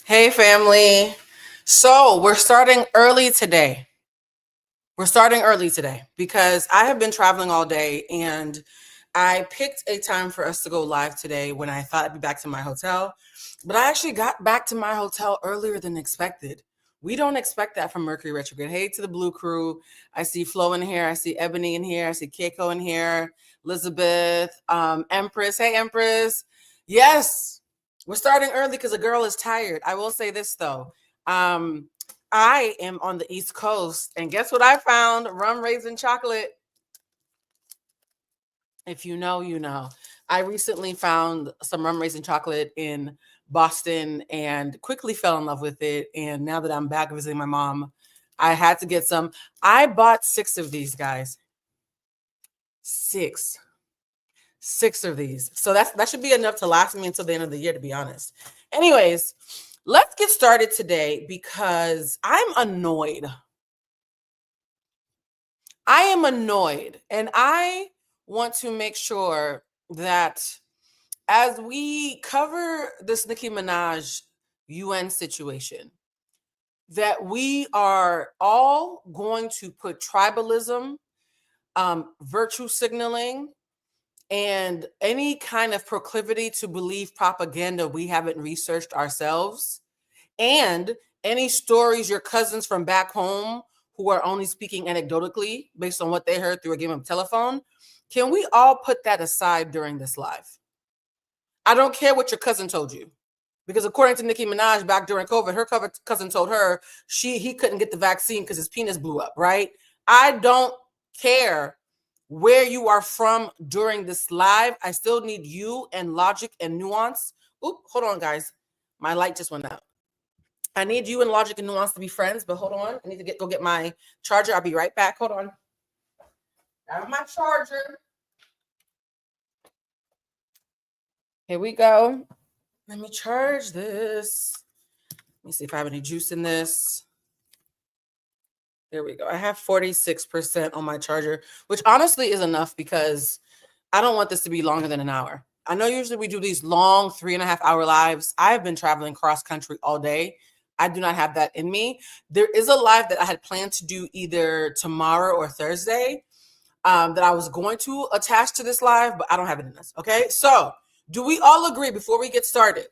Hey, family. So we're starting early today. We're starting early today because I have been traveling all day and I picked a time for us to go live today when I thought I'd be back to my hotel. But I actually got back to my hotel earlier than expected. We don't expect that from Mercury retrograde. Hey to the Blue Crew. I see Flo in here. I see Ebony in here. I see Keiko in here. Elizabeth, Empress. Hey, Empress. Yes, we're starting early because a girl is tired. I will say this though. I am on the East Coast, and guess what I found? Rum raisin chocolate. If you know, you know. I recently found some rum raisin chocolate in Boston and quickly fell in love with it. And now that I'm back visiting my mom, I had to get some. I bought 6 of these, guys. 6. 6 of these. So that should be enough to last me until the end of the year, to be honest. Anyways, let's get started today because I'm annoyed. I am annoyed, and I want to make sure that as we cover this Nicki Minaj UN situation, that we are all going to put tribalism, virtue signaling, and any kind of proclivity to believe propaganda we haven't researched ourselves, and any stories your cousins from back home who are only speaking anecdotally based on what they heard through a game of telephone, can we all put that aside during this live? I don't care what your cousin told you. Because according to Nicki Minaj, back during COVID, her cousin told her he couldn't get the vaccine because his penis blew up, right? I don't care where you are from during this live. I still need you and logic and nuance. Oop, hold on, guys. My light just went out. I need you and logic and nuance to be friends, but hold on. I need to go get my charger. I'll be right back. Hold on. I have my charger. Here we go. Let me charge this. Let me see if I have any juice in this. There we go. I have 46% on my charger, which honestly is enough because I don't want this to be longer than an hour. I know usually we do these long 3.5 hour lives. I have been traveling cross country all day. I do not have that in me. There is a live that I had planned to do either tomorrow or Thursday that I was going to attach to this live, but I don't have it in this. Okay. So do we all agree before we get started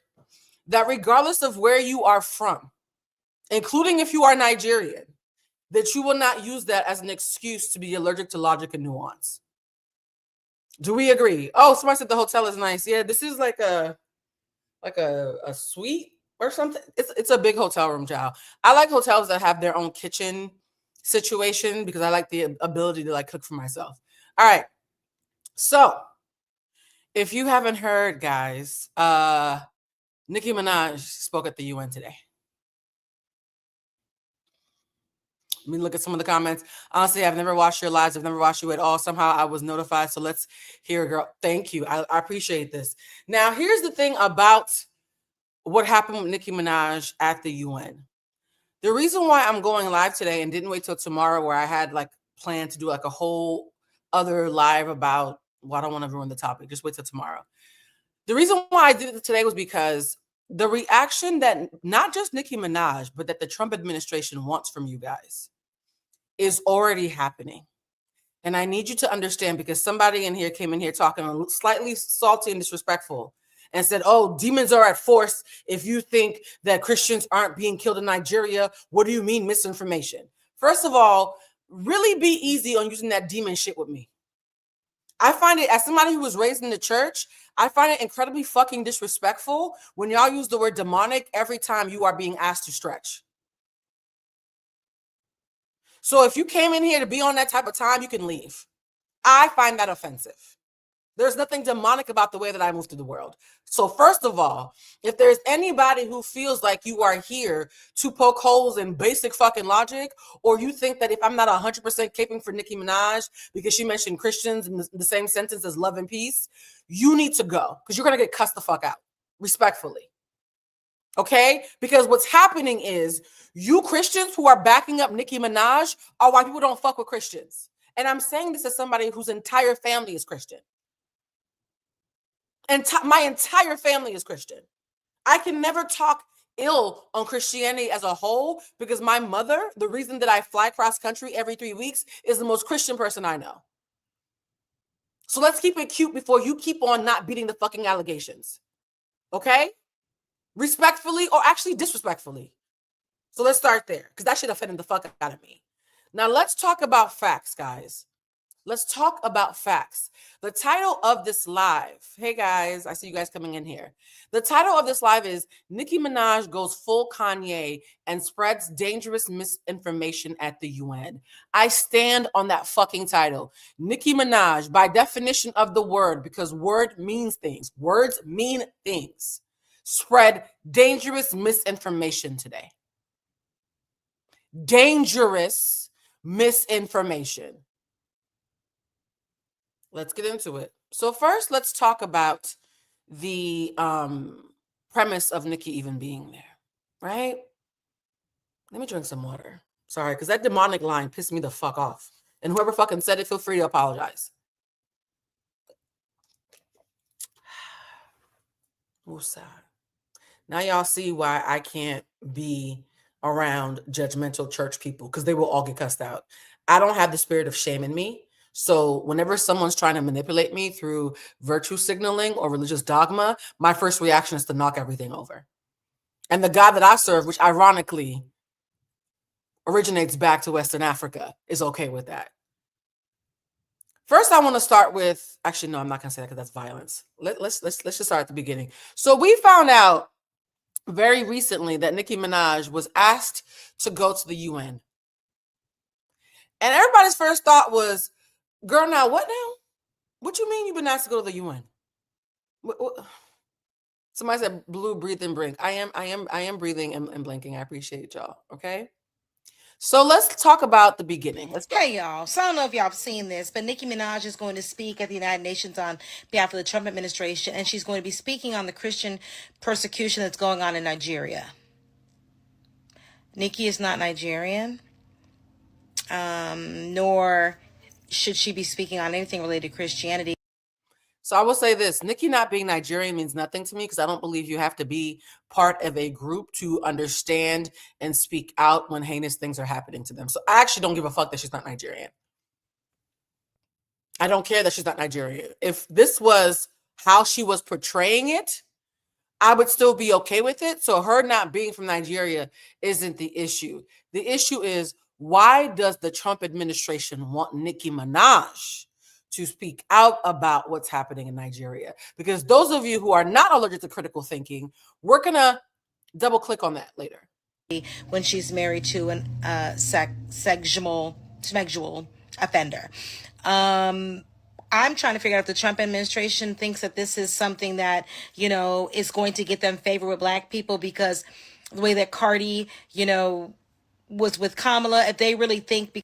that regardless of where you are from, including if you are Nigerian, that you will not use that as an excuse to be allergic to logic and nuance? Do we agree? Oh, somebody said the hotel is nice. Yeah, this is like a suite or something. It's a big hotel room, child. I like hotels that have their own kitchen situation because I like the ability to like cook for myself. All right. So if you haven't heard, guys, Nicki Minaj spoke at the UN today. Let me look at some of the comments. Honestly, I've never watched your lives. I've never watched you at all. Somehow I was notified. So let's hear, girl. Thank you. I appreciate this. Now, here's the thing about what happened with Nicki Minaj at the UN. The reason why I'm going live today and didn't wait till tomorrow, where I had like planned to do like a whole other live about, well, I don't want to ruin the topic. Just wait till tomorrow. The reason why I did it today was because the reaction that not just Nicki Minaj, but that the Trump administration wants from you guys is already happening. And I need you to understand, because somebody in here came in here talking slightly salty and disrespectful and said, oh, demons are at force. If you think that Christians aren't being killed in Nigeria, what do you mean misinformation? First of all, really be easy on using that demon shit with me. I find it, as somebody who was raised in the church, I find it incredibly fucking disrespectful when y'all use the word demonic every time you are being asked to stretch. So if you came in here to be on that type of time, you can leave. I find that offensive. There's nothing demonic about the way that I move through the world. So first of all, if there's anybody who feels like you are here to poke holes in basic fucking logic, or you think that if I'm not 100% caping for Nicki Minaj because she mentioned Christians in the same sentence as love and peace, you need to go because you're going to get cussed the fuck out, respectfully. Okay? Because what's happening is you Christians who are backing up Nicki Minaj are why people don't fuck with Christians. And I'm saying this as somebody whose entire family is Christian. And my entire family is Christian. I can never talk ill on Christianity as a whole because my mother, the reason that I fly cross country every 3 weeks, is the most Christian person I know. So let's keep it cute before you keep on not beating the fucking allegations. Okay? Respectfully or actually disrespectfully. So let's start there because that shit offended the fuck out of me. Now let's talk about facts, guys. Let's talk about facts. The title of this live, hey guys, I see you guys coming in here. The title of this live is Nicki Minaj goes full Kanye and spreads dangerous misinformation at the UN. I stand on that fucking title. Nicki Minaj, by definition of the word, because word means things, words mean things, spread dangerous misinformation today. Dangerous misinformation. Let's get into it. So first, let's talk about the premise of Nicki even being there, right? Let me drink some water. Sorry, because that demonic line pissed me the fuck off. And whoever fucking said it, feel free to apologize. Woosah. Now y'all see why I can't be around judgmental church people, because they will all get cussed out. I don't have the spirit of shame in me. So whenever someone's trying to manipulate me through virtue signaling or religious dogma, my first reaction is to knock everything over. And the God that I serve, which ironically originates back to Western Africa, is okay with that. First, I want to start with, actually, no, I'm not going to say that because that's violence. Let's just start at the beginning. So we found out very recently that Nicki Minaj was asked to go to the UN. And everybody's first thought was, girl, now what now? What you mean you've been asked to go to the UN? What? Somebody said, Blue, breathe and blink. I am breathing and blinking. I appreciate y'all. Okay. So let's talk about the beginning. Hey y'all. So I don't know if y'all have seen this, but Nicki Minaj is going to speak at the United Nations on behalf of the Trump administration, and she's going to be speaking on the Christian persecution that's going on in Nigeria. Nicki is not Nigerian, nor should she be speaking on anything related to Christianity. So I will say this, Nicki not being Nigerian means nothing to me because I don't believe you have to be part of a group to understand and speak out when heinous things are happening to them. So I actually don't give a fuck that she's not Nigerian. I don't care that she's not Nigerian. If this was how she was portraying it, I would still be okay with it. So her not being from Nigeria isn't the issue. The issue is, why does the Trump administration want Nicki Minaj to speak out about what's happening in Nigeria? Because those of you who are not allergic to critical thinking, we're going to double click on that later. When she's married to an sexual offender. I'm trying to figure out if the Trump administration thinks that this is something that, is going to get them favor with black people, because the way that Cardi, was with Kamala, if they really think.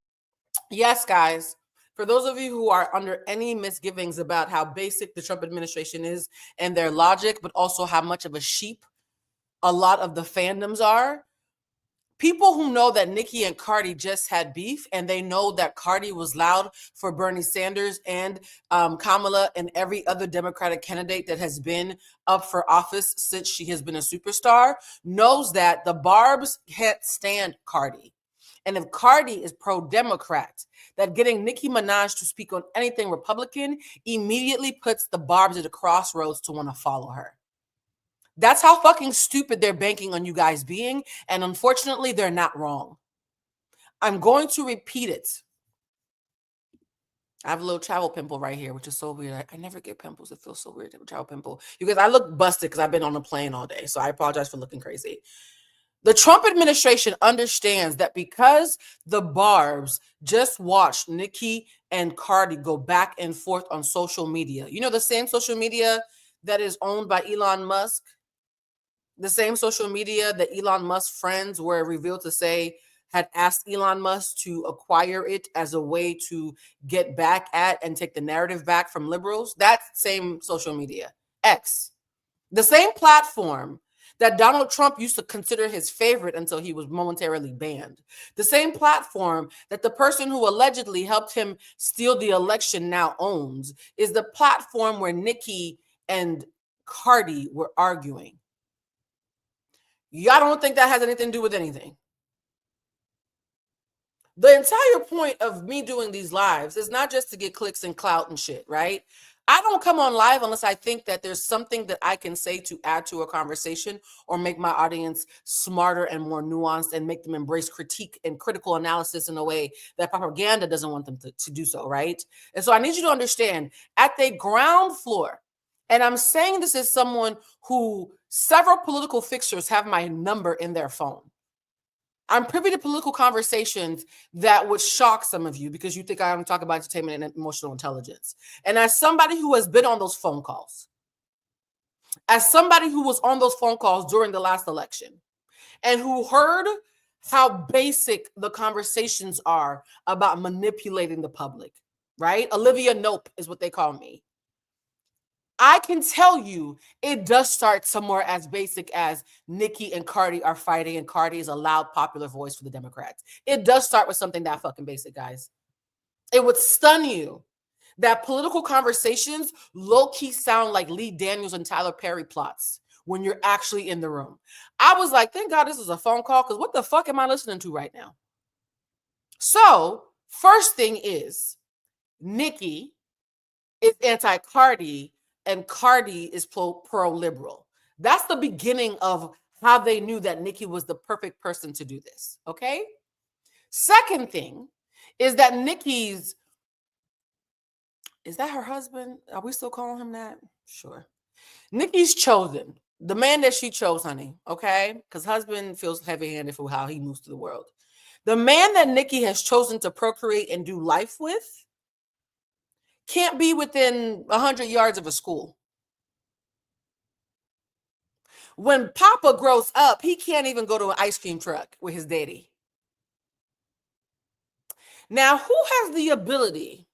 Yes, guys. For those of you who are under any misgivings about how basic the Trump administration is and their logic, but also how much of a sheep a lot of the fandoms are, people who know that Nicki and Cardi just had beef, and they know that Cardi was loud for Bernie Sanders and Kamala and every other Democratic candidate that has been up for office since she has been a superstar, knows that the Barbs can't stand Cardi. And if Cardi is pro-Democrat, that getting Nicki Minaj to speak on anything Republican immediately puts the Barbs at a crossroads to want to follow her. That's how fucking stupid they're banking on you guys being. And unfortunately, they're not wrong. I'm going to repeat it. I have a little travel pimple right here, which is so weird. I never get pimples. It feels so weird to have a travel pimple. You guys, I look busted because I've been on a plane all day. So I apologize for looking crazy. The Trump administration understands that because the Barbs just watched Nicki and Cardi go back and forth on social media. You know, the same social media that is owned by Elon Musk? The same social media that Elon Musk's friends were revealed to say had asked Elon Musk to acquire it as a way to get back at and take the narrative back from liberals. That same social media, X, the same platform that Donald Trump used to consider his favorite until he was momentarily banned. The same platform that the person who allegedly helped him steal the election now owns is the platform where Nicki and Cardi were arguing. Y'all don't think that has anything to do with anything. The entire point of me doing these lives is not just to get clicks and clout and shit, right? I don't come on live unless I think that there's something that I can say to add to a conversation or make my audience smarter and more nuanced and make them embrace critique and critical analysis in a way that propaganda doesn't want them to do so, right? And so I need you to understand at the ground floor, and I'm saying this as someone who several political fixers have my number in their phone. I'm privy to political conversations that would shock some of you because you think I don't talk about entertainment and emotional intelligence. And as somebody who has been on those phone calls, as somebody who was on those phone calls during the last election and who heard how basic the conversations are about manipulating the public, right? Olivia Nope is what they call me. I can tell you it does start somewhere as basic as Nicki and Cardi are fighting, and Cardi is a loud, popular voice for the Democrats. It does start with something that fucking basic, guys. It would stun you that political conversations low-key sound like Lee Daniels and Tyler Perry plots when you're actually in the room. I was like, thank God this is a phone call, because what the fuck am I listening to right now? So, first thing is, Nicki is anti-Cardi and Cardi is pro-liberal. That's the beginning of how they knew that Nicki was the perfect person to do this, okay? Second thing is that Nicki's, is that her husband? Are we still calling him that? Sure. Nicki's chosen, the man that she chose, honey, okay? Because husband feels heavy-handed for how he moves through the world. The man that Nicki has chosen to procreate and do life with can't be within 100 yards of a school. When Papa grows up, he can't even go to an ice cream truck with his daddy. Now, who has the ability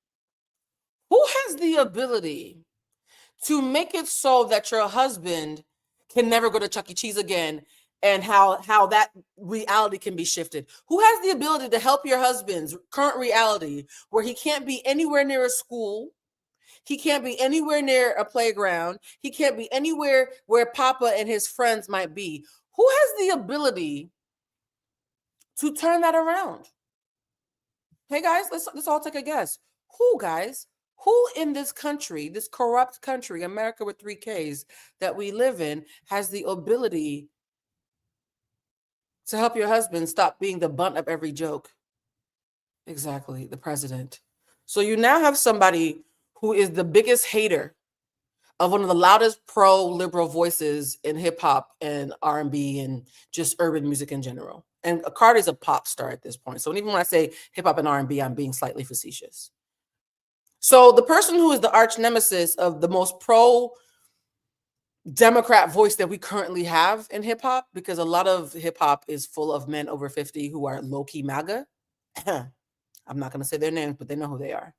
to make it so that your husband can never go to Chuck E. Cheese again, and how that reality can be shifted? Who has the ability to help your husband's current reality where he can't be anywhere near a school? He can't be anywhere near a playground. He can't be anywhere where Papa and his friends might be. Who has the ability to turn that around? Hey guys, let's all take a guess. Who, guys? Who in this country, this corrupt country, America with 3 Ks that we live in, has the ability to help your husband stop being the butt of every joke? Exactly, the president. So you now have somebody who is the biggest hater of one of the loudest pro-liberal voices in hip-hop and R&B and just urban music in general. And Cardi's a pop star at this point. So even when I say hip-hop and R&B, I'm being slightly facetious. So the person who is the arch nemesis of the most pro-Democrat voice that we currently have in hip-hop, because a lot of hip-hop is full of men over 50 who are low-key MAGA. I'm not going to say their names, but they know who they are.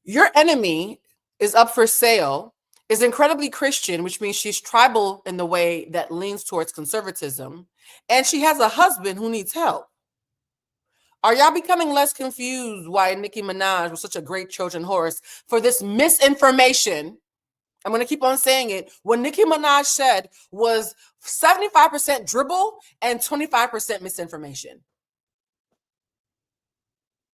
Your enemy is up for sale, is incredibly Christian, which means she's tribal in the way that leans towards conservatism, and she has a husband who needs help. Are y'all becoming less confused why Nicki Minaj was such a great Trojan horse for this misinformation? I'm going to keep on saying it. What Nicki Minaj said was 75% dribble and 25% misinformation.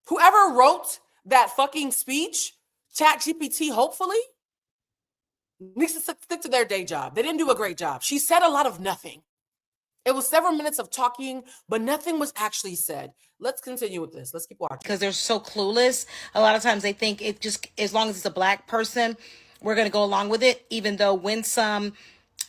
Whoever wrote that fucking speech, ChatGPT, hopefully, needs to stick to their day job. They didn't do a great job. She said a lot of nothing. It was several minutes of talking, but nothing was actually said. Let's continue with this. Let's keep watching. Because they're so clueless. A lot of times they think it just, as long as it's a black person, we're going to go along with it, even though when some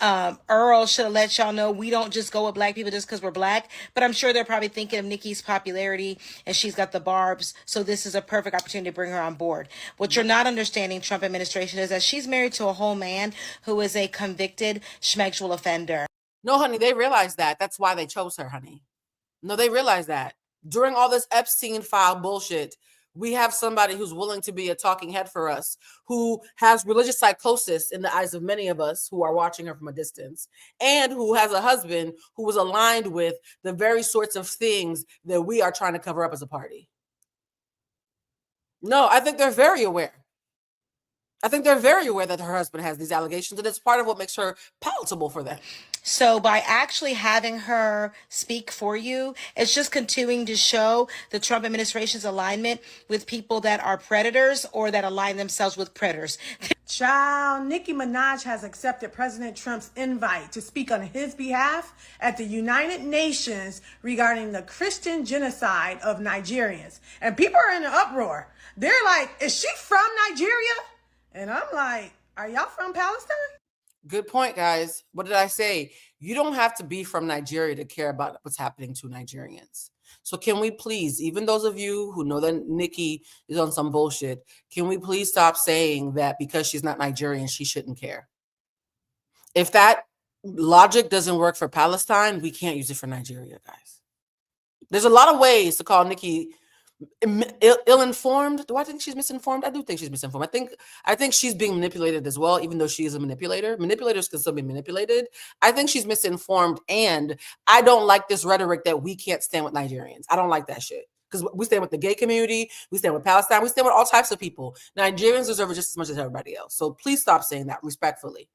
Earl should have let y'all know we don't just go with black people just because we're black. But I'm sure they're probably thinking of Nicki's popularity and she's got the barbs. So this is a perfect opportunity to bring her on board. What you're not understanding, Trump administration, is that she's married to a whole man who is a convicted schmegsual offender. No, honey, they realize that. That's why they chose her, honey. No, they realize that. During all this Epstein file bullshit, we have somebody who's willing to be a talking head for us, who has religious psychosis in the eyes of many of us who are watching her from a distance, and who has a husband who was aligned with the very sorts of things that we are trying to cover up as a party. No, I think they're very aware. I think they're very aware that her husband has these allegations, and it's part of what makes her palatable for them. So by actually having her speak for you, it's just continuing to show the Trump administration's alignment with people that are predators or that align themselves with predators. Child, Nicki Minaj has accepted President Trump's invite to speak on his behalf at the United Nations regarding the Christian genocide of Nigerians. And people are in an uproar. They're like, is she from Nigeria? And I'm like, are y'all from Palestine? Good point, guys. What did I say? You don't have to be from Nigeria to care about what's happening to Nigerians. So can we please, even those of you who know that Nicki is on some bullshit, can we please stop saying that because she's not Nigerian, she shouldn't care? If that logic doesn't work for Palestine, we can't use it for Nigeria, guys. There's a lot of ways to call Nicki ill-informed. Do I think she's misinformed? I do think she's misinformed. I think she's being manipulated as well, even though she is a manipulator. Manipulators can still be manipulated. I think she's misinformed, and I don't like this rhetoric that we can't stand with Nigerians. I don't like that shit. Because we stand with the gay community, we stand with Palestine, we stand with all types of people. Nigerians deserve it just as much as everybody else. So please stop saying that respectfully.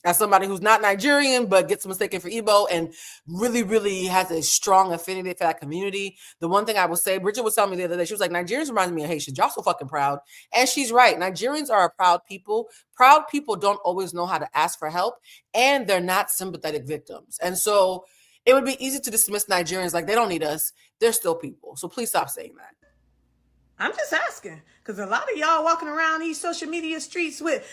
As somebody who's not Nigerian but gets mistaken for Igbo and really, really has a strong affinity for that community, the one thing I will say, Bridget was telling me the other day, she was like, Nigerians remind me of Haitians. Y'all so fucking proud. And she's right. Nigerians are a proud people. Proud people don't always know how to ask for help, and they're not sympathetic victims. And so it would be easy to dismiss Nigerians like they don't need us. They're still people. So please stop saying that. I'm just asking, because a lot of y'all walking around these social media streets with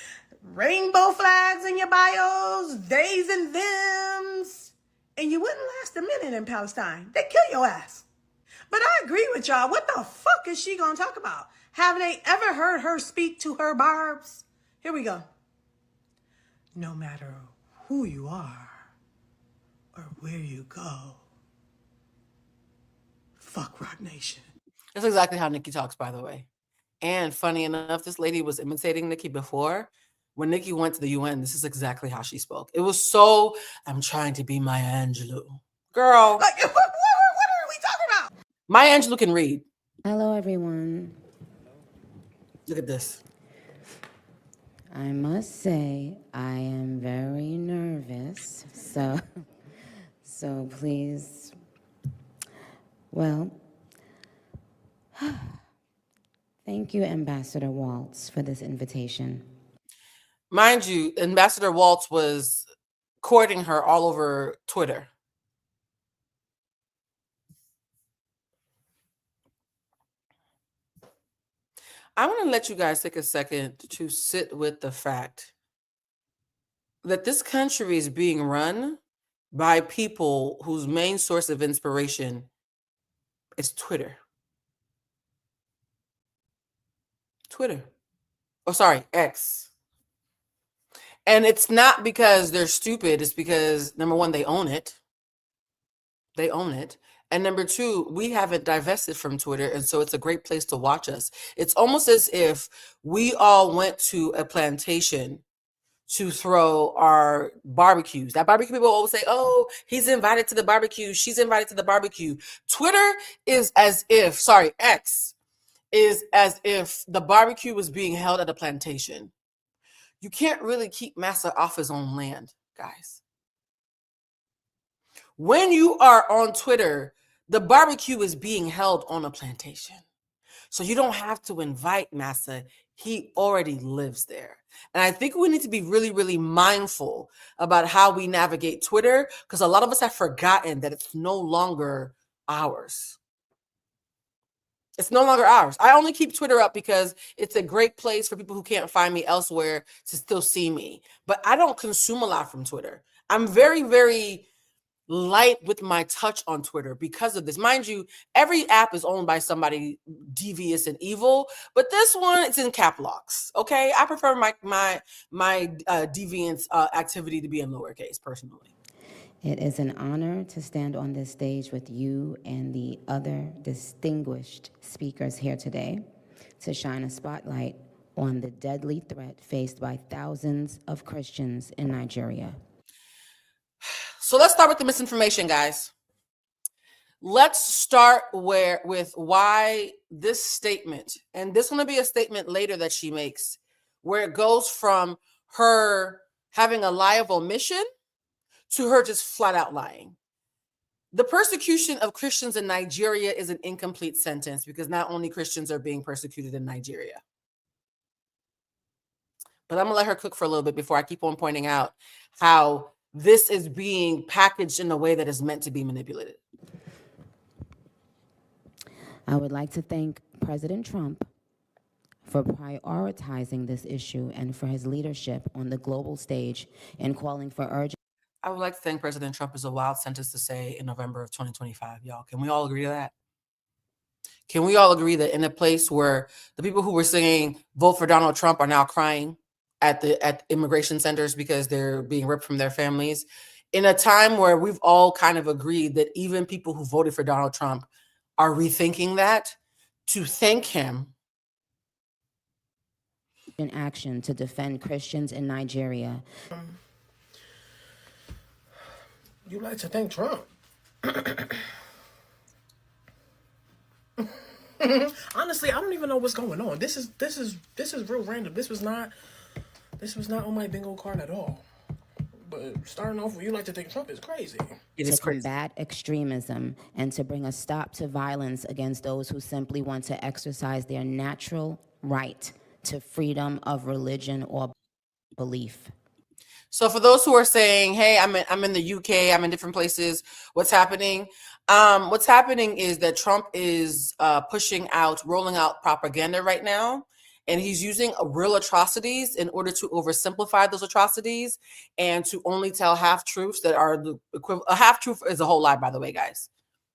rainbow flags in your bios, theys and thems, and you wouldn't last a minute in Palestine. They kill your ass. But I agree with y'all. What the fuck is she gonna talk about? Have they ever heard her speak to her barbs? Here we go. No matter who you are or where you go, fuck Rock Nation. That's exactly how Nicki talks, by the way. And funny enough, this lady was imitating Nicki before. When Nicki went to the UN, this is exactly how she spoke. It was so, I'm trying to be Maya Angelou. Girl. Like, what are we talking about? Maya Angelou can read. Hello, everyone. Look at this. I must say I am very nervous, so please, well, thank you, Ambassador Waltz, for this invitation. Mind you, Ambassador Waltz was courting her all over Twitter. I want to let you guys take a second to sit with the fact that this country is being run by people whose main source of inspiration is Twitter. Oh, sorry, X. And it's not because they're stupid. It's because, number one, they own it. They own it. And number two, we haven't divested from Twitter, and so it's a great place to watch us. It's almost as if we all went to a plantation to throw our barbecues. That barbecue people always say, oh, he's invited to the barbecue, she's invited to the barbecue. Twitter is as if, X is as if the barbecue was being held at a plantation. You can't really keep Massa off his own land, guys. When you are on Twitter, the barbecue is being held on a plantation. So you don't have to invite Massa. He already lives there. And I think we need to be really, really mindful about how we navigate Twitter, because a lot of us have forgotten that it's no longer ours. It's no longer ours. I only keep Twitter up because it's a great place for people who can't find me elsewhere to still see me. But I don't consume a lot from Twitter. I'm very, very light with my touch on Twitter because of this. Mind you, every app is owned by somebody devious and evil, but this one, it's in cap locks. Okay, I prefer my deviance activity to be in lowercase personally. It is an honor to stand on this stage with you and the other distinguished speakers here today to shine a spotlight on the deadly threat faced by thousands of Christians in Nigeria. So let's start with the misinformation, guys. Let's start with why this statement, and this is going to be a statement later that she makes, where it goes from her having a lie of omission to her just flat out lying. The persecution of Christians in Nigeria is an incomplete sentence because not only Christians are being persecuted in Nigeria. But I'm going to let her cook for a little bit before I keep on pointing out how this is being packaged in a way that is meant to be manipulated. I would like to thank President Trump for prioritizing this issue and for his leadership on the global stage in calling for urgent. I would like to thank President Trump is a wild sentence to say in November of 2025, y'all. Can we all agree to that? Can we all agree that in a place where the people who were singing "Vote for Donald Trump" are now crying at immigration centers because they're being ripped from their families, in a time where we've all kind of agreed that even people who voted for Donald Trump are rethinking that, to thank him in action to defend Christians in Nigeria. You like to thank Trump? Honestly, I don't even know what's going on. This is real random. This was not on my bingo card at all. But starting off with you like to thank Trump is crazy. It is to crazy. Combat extremism and to bring a stop to violence against those who simply want to exercise their natural right to freedom of religion or belief. So for those who are saying, "Hey, I'm in the UK, I'm in different places. What's happening?" What's happening is that Trump is rolling out propaganda right now, and he's using real atrocities in order to oversimplify those atrocities and to only tell half truths that are the equivalent. A half truth is a whole lie, by the way, guys.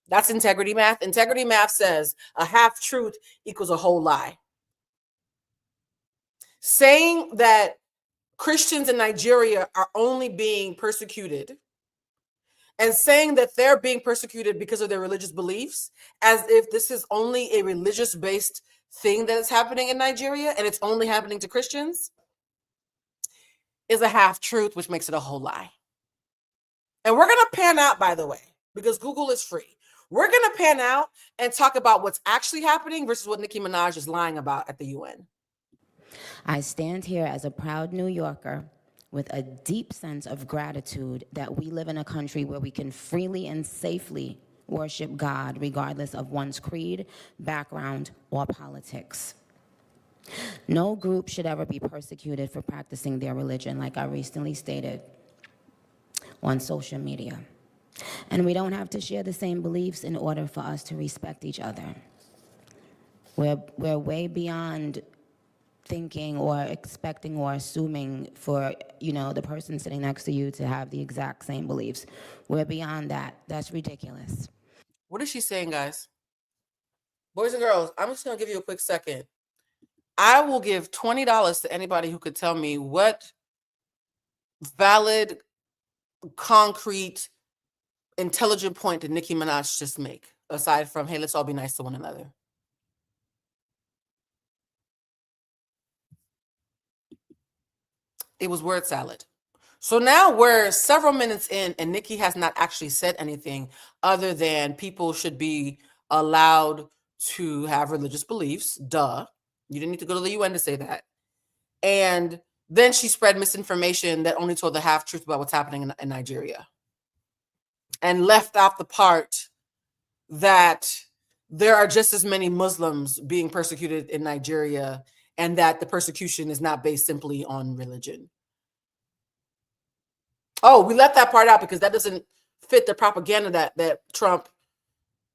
That's integrity math. Integrity math says a half truth equals a whole lie. Saying that Christians in Nigeria are only being persecuted and saying that they're being persecuted because of their religious beliefs, as if this is only a religious-based thing that is happening in Nigeria and it's only happening to Christians, is a half-truth, which makes it a whole lie. And we're going to pan out, by the way, because Google is free. We're going to pan out and talk about what's actually happening versus what Nicki Minaj is lying about at the UN. I stand here as a proud New Yorker with a deep sense of gratitude that we live in a country where we can freely and safely worship God regardless of one's creed, background, or politics. No group should ever be persecuted for practicing their religion, like I recently stated on social media. And we don't have to share the same beliefs in order for us to respect each other. We're way beyond thinking or expecting or assuming for, the person sitting next to you to have the exact same beliefs. We're beyond that. That's ridiculous. What is she saying, guys? Boys and girls, I'm just going to give you a quick second. I will give $20 to anybody who could tell me what valid, concrete, intelligent point did Nicki Minaj just make, aside from, hey, let's all be nice to one another. It was word salad. So now we're several minutes in and Nicki has not actually said anything other than people should be allowed to have religious beliefs. Duh. You didn't need to go to the UN to say that. And then she spread misinformation that only told the half truth about what's happening in Nigeria and left out the part that there are just as many Muslims being persecuted in Nigeria and that the persecution is not based simply on religion. Oh, we left that part out because that doesn't fit the propaganda that Trump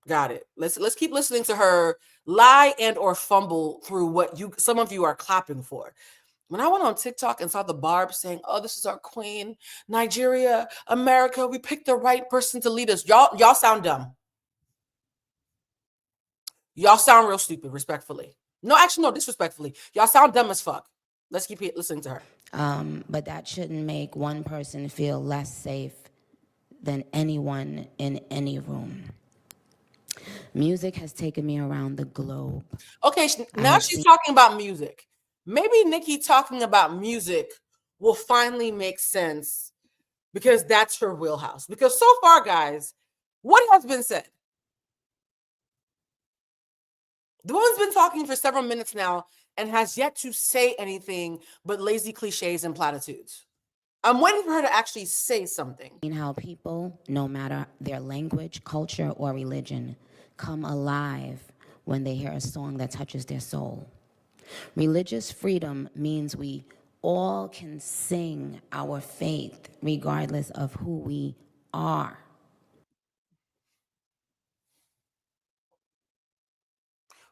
got it. Let's keep listening to her lie and or fumble through what some of you are clapping for. When I went on TikTok and saw the Barb saying, "Oh, this is our queen, Nigeria, America, we picked the right person to lead us." Y'all sound dumb. Y'all sound real stupid, respectfully. No, actually, no, disrespectfully. Y'all sound dumb as fuck. Let's keep listening to her. But that shouldn't make one person feel less safe than anyone in any room. Music has taken me around the globe. Okay, now she's talking about music. Maybe Nicki talking about music will finally make sense because that's her wheelhouse. Because so far, guys, what has been said? The woman's been talking for several minutes now and has yet to say anything but lazy cliches and platitudes. I'm waiting for her to actually say something. How people, no matter their language, culture, or religion, come alive when they hear a song that touches their soul. Religious freedom means we all can sing our faith regardless of who we are.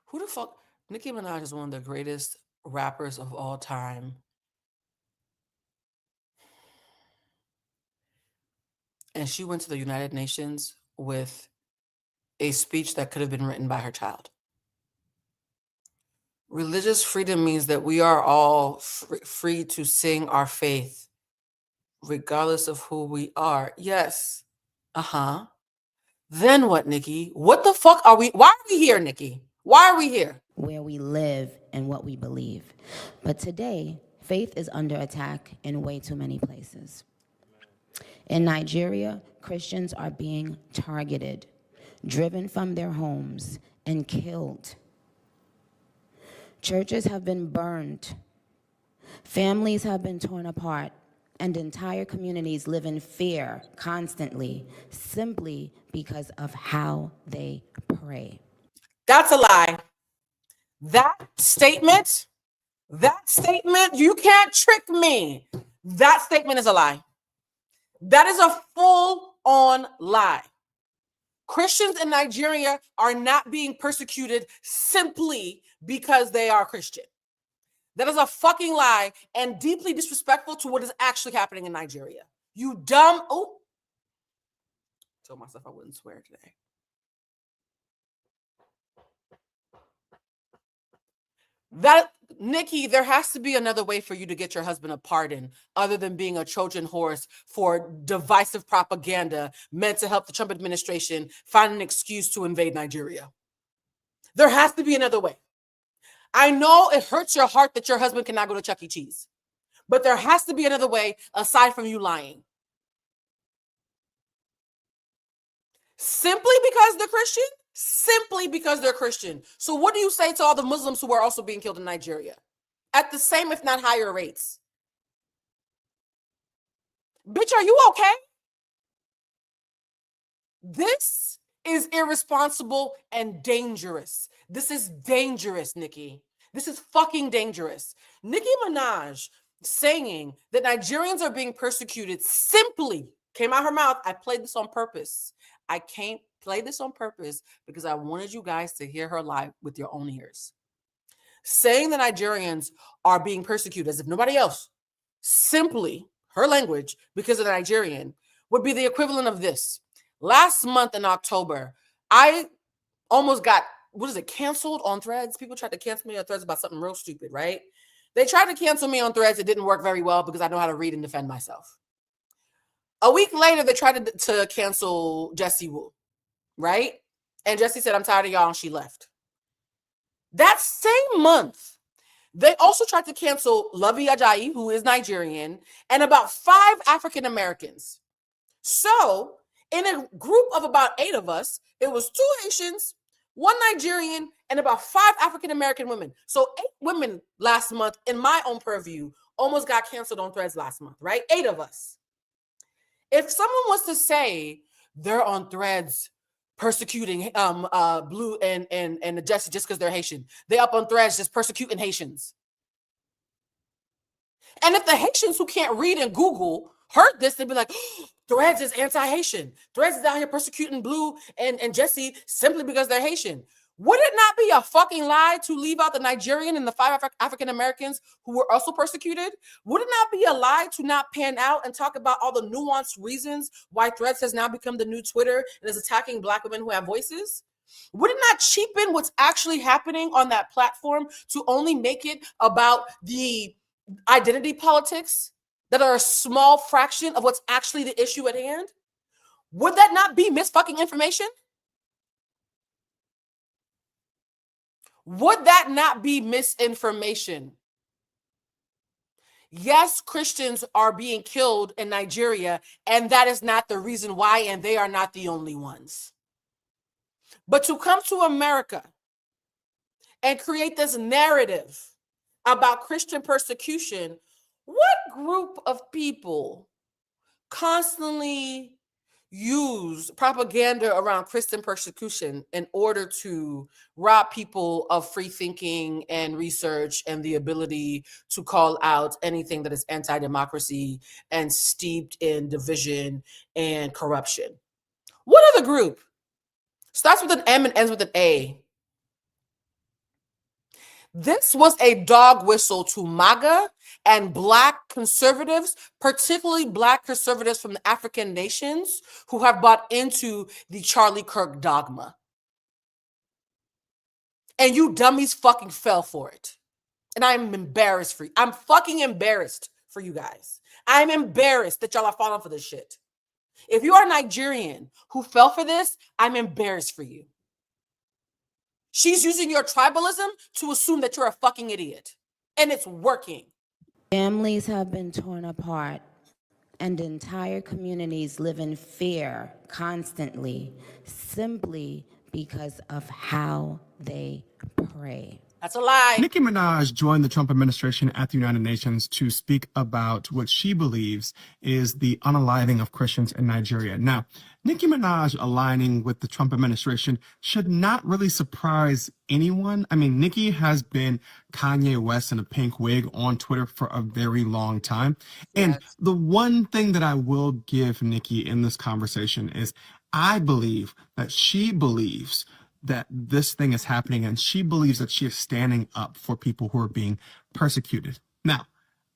Who the fuck? Nicki Minaj is one of the greatest rappers of all time. And she went to the United Nations with a speech that could have been written by her child. Religious freedom means that we are all free to sing our faith, regardless of who we are. Yes. Uh-huh. Then what, Nicki? What the fuck are we? Why are we here, Nicki? Why are we here? Where we live and what we believe. But today, faith is under attack in way too many places. In Nigeria, Christians are being targeted, driven from their homes, and killed. Churches have been burned. Families have been torn apart, and entire communities live in fear constantly, simply because of how they pray. That's a lie. That statement, you can't trick me. That statement is a lie. That is a full-on lie. Christians in Nigeria are not being persecuted simply because they are Christian. That is a fucking lie and deeply disrespectful to what is actually happening in Nigeria. You dumb. Oh, I told myself I wouldn't swear today. That, Nicki, there has to be another way for you to get your husband a pardon other than being a Trojan horse for divisive propaganda meant to help the Trump administration find an excuse to invade Nigeria. There has to be another way. I know it hurts your heart that your husband cannot go to Chuck E. Cheese, but there has to be another way aside from you lying. Simply because they're Christian? Simply because they're Christian. So what do you say to all the Muslims who are also being killed in Nigeria? At the same, if not higher rates. Bitch, are you okay? This is irresponsible and dangerous. This is dangerous, Nicki. This is fucking dangerous. Nicki Minaj saying that Nigerians are being persecuted simply came out her mouth. I played this on purpose. I can't play this on purpose because I wanted you guys to hear her live with your own ears. Saying the Nigerians are being persecuted as if nobody else, simply her language because of the Nigerian, would be the equivalent of this. Last month in October, I almost got, canceled on Threads. People tried to cancel me on Threads about something real stupid, right? They tried to cancel me on Threads. It didn't work very well because I know how to read and defend myself. A week later, they tried to cancel Jessie Wu, right? And Jessie said, I'm tired of y'all, and she left. That same month, they also tried to cancel Lovey Ajayi, who is Nigerian, and about 5 African Americans. So, in a group of about 8 of us, it was 2 Haitians, 1 Nigerian, and about 5 African American women. So 8 women last month, in my own purview, almost got canceled on Threads last month, right? 8 of us. If someone was to say they're on Threads persecuting Blue and Jessie just because they're Haitian, they up on Threads just persecuting Haitians. And if the Haitians who can't read and Google heard this, they'd be like, oh, Threads is anti-Haitian. Threads is out here persecuting Blue and Jessie simply because they're Haitian. Would it not be a fucking lie to leave out the Nigerian and the 5 African Americans who were also persecuted? Would it not be a lie to not pan out and talk about all the nuanced reasons why Threads has now become the new Twitter and is attacking Black women who have voices? Would it not cheapen what's actually happening on that platform to only make it about the identity politics that are a small fraction of what's actually the issue at hand? Would that not be misfucking information? Would that not be misinformation? Yes, Christians are being killed in Nigeria, and that is not the reason why, and they are not the only ones. But to come to America and create this narrative about Christian persecution What group of people constantly use propaganda around Christian persecution in order to rob people of free thinking and research and the ability to call out anything that is anti-democracy and steeped in division and corruption? What other group starts with an M and ends with an A? This was a dog whistle to MAGA and Black conservatives, particularly Black conservatives from the African nations who have bought into the Charlie Kirk dogma. And you dummies fucking fell for it. And I'm embarrassed for you. I'm fucking embarrassed for you guys. I'm embarrassed that y'all are falling for this shit. If you are Nigerian who fell for this, I'm embarrassed for you. She's using your tribalism to assume that you're a fucking idiot. And it's working. Families have been torn apart, and entire communities live in fear constantly, simply because of how they pray. That's a lie. Nicki Minaj joined the Trump administration at the United Nations to speak about what she believes is the unaliving of Christians in Nigeria. Now, Nicki Minaj aligning with the Trump administration should not really surprise anyone. I mean, Nicki has been Kanye West in a pink wig on Twitter for a very long time. And the one thing that I will give Nicki in this conversation is I believe that she believes that this thing is happening, and she believes that she is standing up for people who are being persecuted. Now,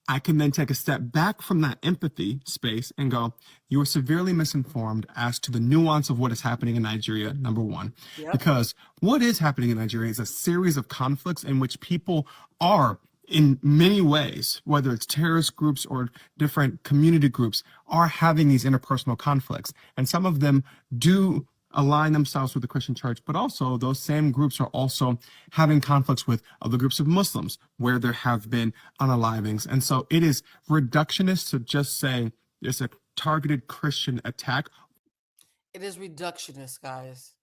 I can then take a step back from that empathy space and go, you are severely misinformed as to the nuance of what is happening in Nigeria, number one. Because what is happening in Nigeria is a series of conflicts in which people are, in many ways, whether it's terrorist groups or different community groups, are having these interpersonal conflicts. And some of them do align themselves with the Christian church, but also those same groups are also having conflicts with other groups of Muslims where there have been unalivings. And so it is reductionist to just say there's a targeted Christian attack. It is reductionist, guys.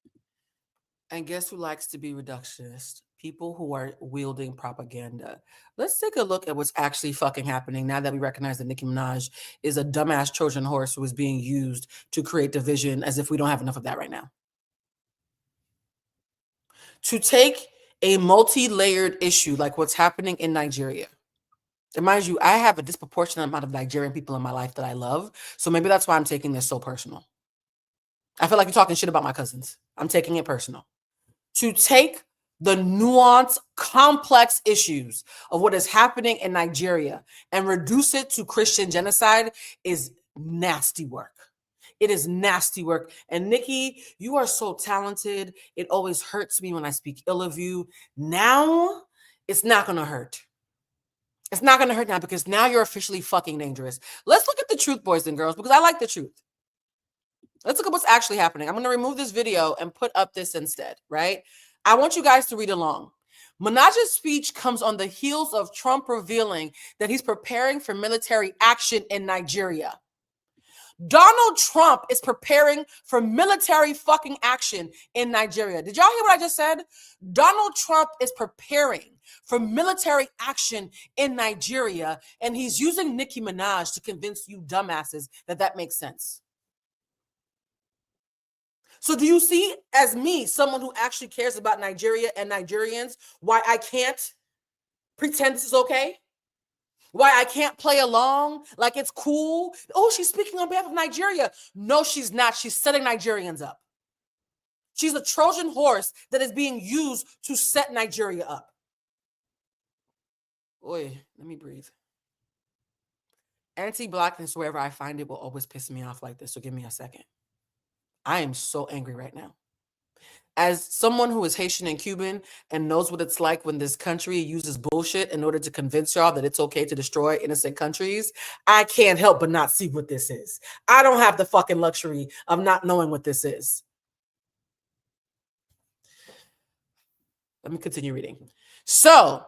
And guess who likes to be reductionist? People who are wielding propaganda. Let's take a look at what's actually fucking happening now that we recognize that Nicki Minaj is a dumbass Trojan horse who is being used to create division as if we don't have enough of that right now. To take a multi-layered issue like what's happening in Nigeria. And mind you, I have a disproportionate amount of Nigerian people in my life that I love. So maybe that's why I'm taking this so personal. I feel like you're talking shit about my cousins. I'm taking it personal. To take the nuanced, complex issues of what is happening in Nigeria and reduce it to Christian genocide is nasty work. It is nasty work. And Nicki, you are so talented. It always hurts me when I speak ill of you. Now, it's not going to hurt. It's not going to hurt now because now you're officially fucking dangerous. Let's look at the truth, boys and girls, because I like the truth. Let's look at what's actually happening. I'm going to remove this video and put up this instead, right? I want you guys to read along. Minaj's speech comes on the heels of Trump revealing that he's preparing for military action in Nigeria. Donald Trump is preparing for military fucking action in Nigeria. Did y'all hear what I just said? Donald Trump is preparing for military action in Nigeria, and he's using Nicki Minaj to convince you dumbasses that that makes sense. So do you see, as me, someone who actually cares about Nigeria and Nigerians, why I can't pretend this is okay? Why I can't play along like it's cool? Oh, she's speaking on behalf of Nigeria. No, she's not. She's setting Nigerians up. She's a Trojan horse that is being used to set Nigeria up. Oy, let me breathe. Anti-Blackness, wherever I find it, will always piss me off like this, so give me a second. I am so angry right now. As someone who is Haitian and Cuban and knows what it's like when this country uses bullshit in order to convince y'all that it's okay to destroy innocent countries, I can't help but not see what this is. I don't have the fucking luxury of not knowing what this is. Let me continue reading. So,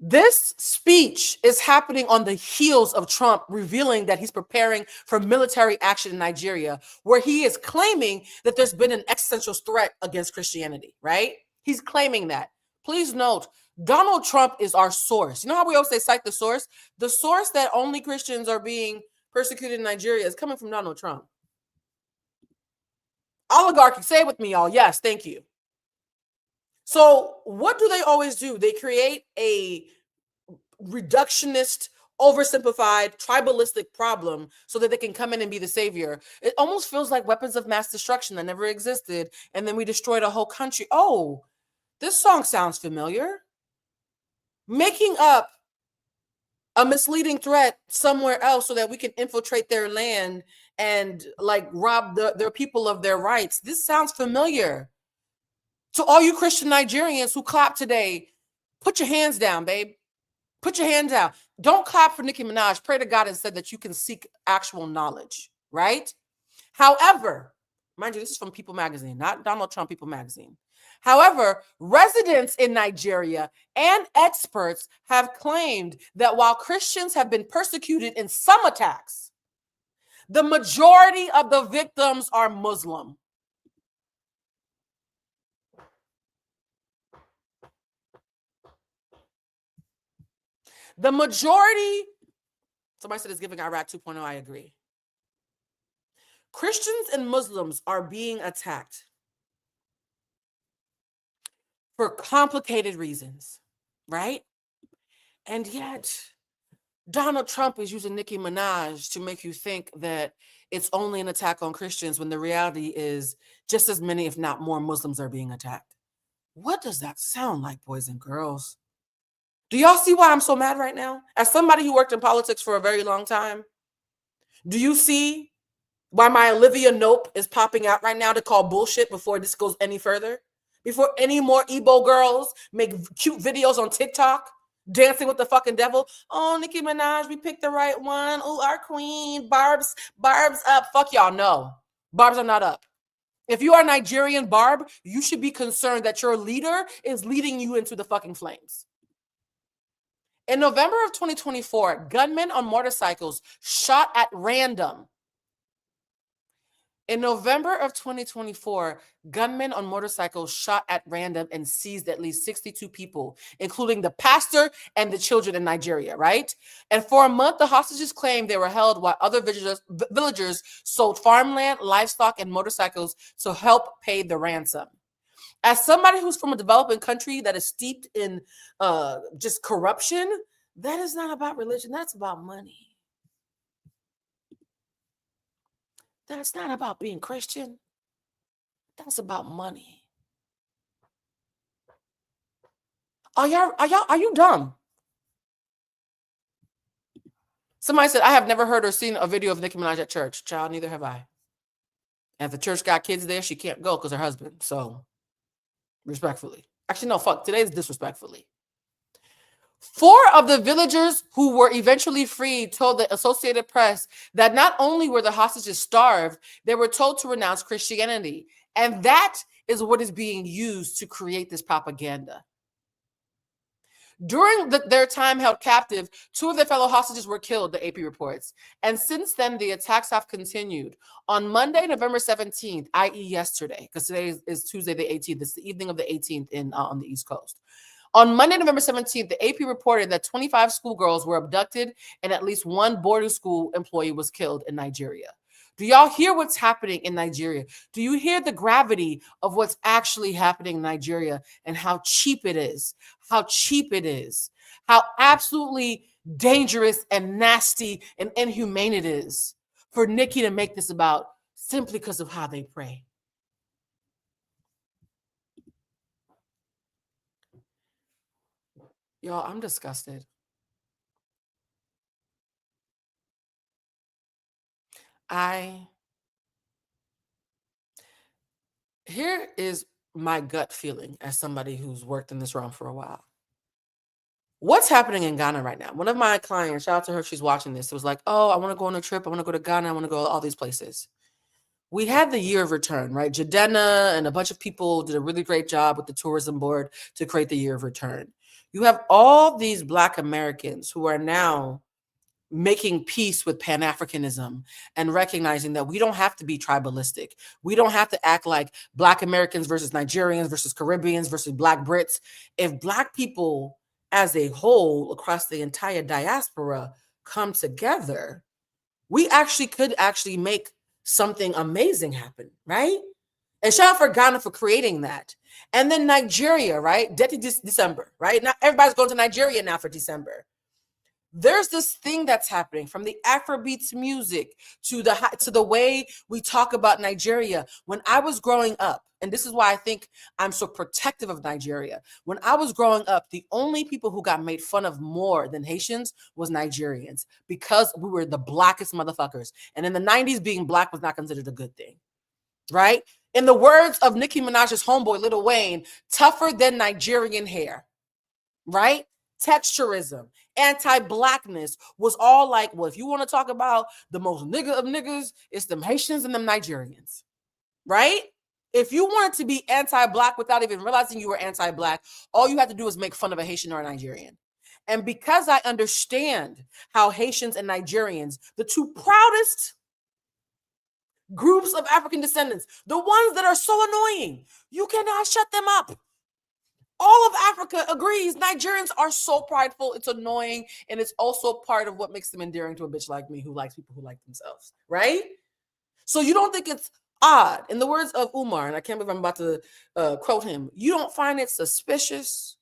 this speech is happening on the heels of Trump revealing that he's preparing for military action in Nigeria, where he is claiming that there's been an existential threat against Christianity, right? He's claiming that. Please note, Donald Trump is our source. You know how we always say cite the source? The source that only Christians are being persecuted in Nigeria is coming from Donald Trump. Oligarchy, say it with me, y'all. Yes, thank you. So what do they always do? They create a reductionist, oversimplified, tribalistic problem so that they can come in and be the savior. It almost feels like weapons of mass destruction that never existed, and then we destroyed a whole country. Oh, this song sounds familiar. Making up a misleading threat somewhere else so that we can infiltrate their land and like rob their people of their rights. This sounds familiar. To all you Christian Nigerians who clap today, put your hands down, babe. Put your hands down. Don't clap for Nicki Minaj. Pray to God instead that you can seek actual knowledge, right? However, mind you, this is from People Magazine, not Donald Trump, People Magazine. However, residents in Nigeria and experts have claimed that while Christians have been persecuted in some attacks, the majority of the victims are Muslim. The majority, somebody said it's giving Iraq 2.0, I agree. Christians and Muslims are being attacked for complicated reasons, right? And yet, Donald Trump is using Nicki Minaj to make you think that it's only an attack on Christians when the reality is just as many, if not more, Muslims are being attacked. What does that sound like, boys and girls? Do y'all see why I'm so mad right now? As somebody who worked in politics for a very long time, do you see why my Olivia Nope is popping out right now to call bullshit before this goes any further? Before any more Igbo girls make cute videos on TikTok dancing with the fucking devil. Oh, Nicki Minaj, we picked the right one. Oh, our queen, Barb's up. Fuck y'all, no. Barb's are not up. If you are Nigerian Barb, you should be concerned that your leader is leading you into the fucking flames. In November of 2024, gunmen on motorcycles shot at random. In November of 2024, gunmen on motorcycles shot at random and seized at least 62 people, including the pastor and the children in Nigeria, right? And for a month, the hostages claimed they were held while other villagers sold farmland, livestock, and motorcycles to help pay the ransom. As somebody who's from a developing country that is steeped in just corruption, that is not about religion. That's about money. That's not about being Christian. That's about money. Are you dumb? Somebody said, I have never heard or seen a video of Nicki Minaj at church. Child, neither have I. And if the church got kids there, she can't go because her husband. So, respectfully. Actually, no, fuck. Today's disrespectfully. 4 of the villagers who were eventually freed told the Associated Press that not only were the hostages starved, they were told to renounce Christianity. And that is what is being used to create this propaganda. During their time held captive, 2 of their fellow hostages were killed, the AP reports. And since then, the attacks have continued. On Monday, November 17th, i.e. yesterday, because today is Tuesday the 18th, it's the evening of the 18th on the East Coast. On Monday, November 17th, the AP reported that 25 schoolgirls were abducted and at least 1 boarding school employee was killed in Nigeria. Do y'all hear what's happening in Nigeria? Do you hear the gravity of what's actually happening in Nigeria and how cheap it is? How cheap it is. How absolutely dangerous and nasty and inhumane it is for Nicki to make this about simply because of how they pray. Y'all, I'm disgusted. Here is my gut feeling as somebody who's worked in this realm for a while. What's happening in Ghana right now? One of my clients, shout out to her if she's watching this, it was like, oh, I want to go on a trip. I want to go to Ghana. I want to go to all these places. We had the year of return, right? Jadena and a bunch of people did a really great job with the tourism board to create the year of return. You have all these Black Americans who are now making peace with Pan-Africanism and recognizing that we don't have to be tribalistic. We don't have to act like Black Americans versus Nigerians versus Caribbeans versus Black Brits. If Black people as a whole across the entire diaspora come together, we could make something amazing happen, right? And shout out for Ghana for creating that. And then Nigeria, right? December, right? Now everybody's going to Nigeria now for December. There's this thing that's happening from the Afrobeats music to the way we talk about Nigeria. When I was growing up, and this is why I think I'm so protective of Nigeria. When I was growing up, the only people who got made fun of more than Haitians was Nigerians because we were the blackest motherfuckers. And in the 90s, being Black was not considered a good thing, right? In the words of Nicki Minaj's homeboy, Lil Wayne, tougher than Nigerian hair, right? Texturism, anti-Blackness was all like, well, if you want to talk about the most nigga of niggas, it's them Haitians and them Nigerians, right? If you wanted to be anti-Black without even realizing you were anti-Black, all you had to do was make fun of a Haitian or a Nigerian. And because I understand how Haitians and Nigerians, the two proudest groups of African descendants, the ones that are so annoying, you cannot shut them up. All of Africa agrees Nigerians are so prideful, it's annoying, and it's also part of what makes them endearing to a bitch like me who likes people who like themselves, right? So you don't think it's odd. In the words of Umar, and I can't believe I'm about to quote him, you don't find it suspicious?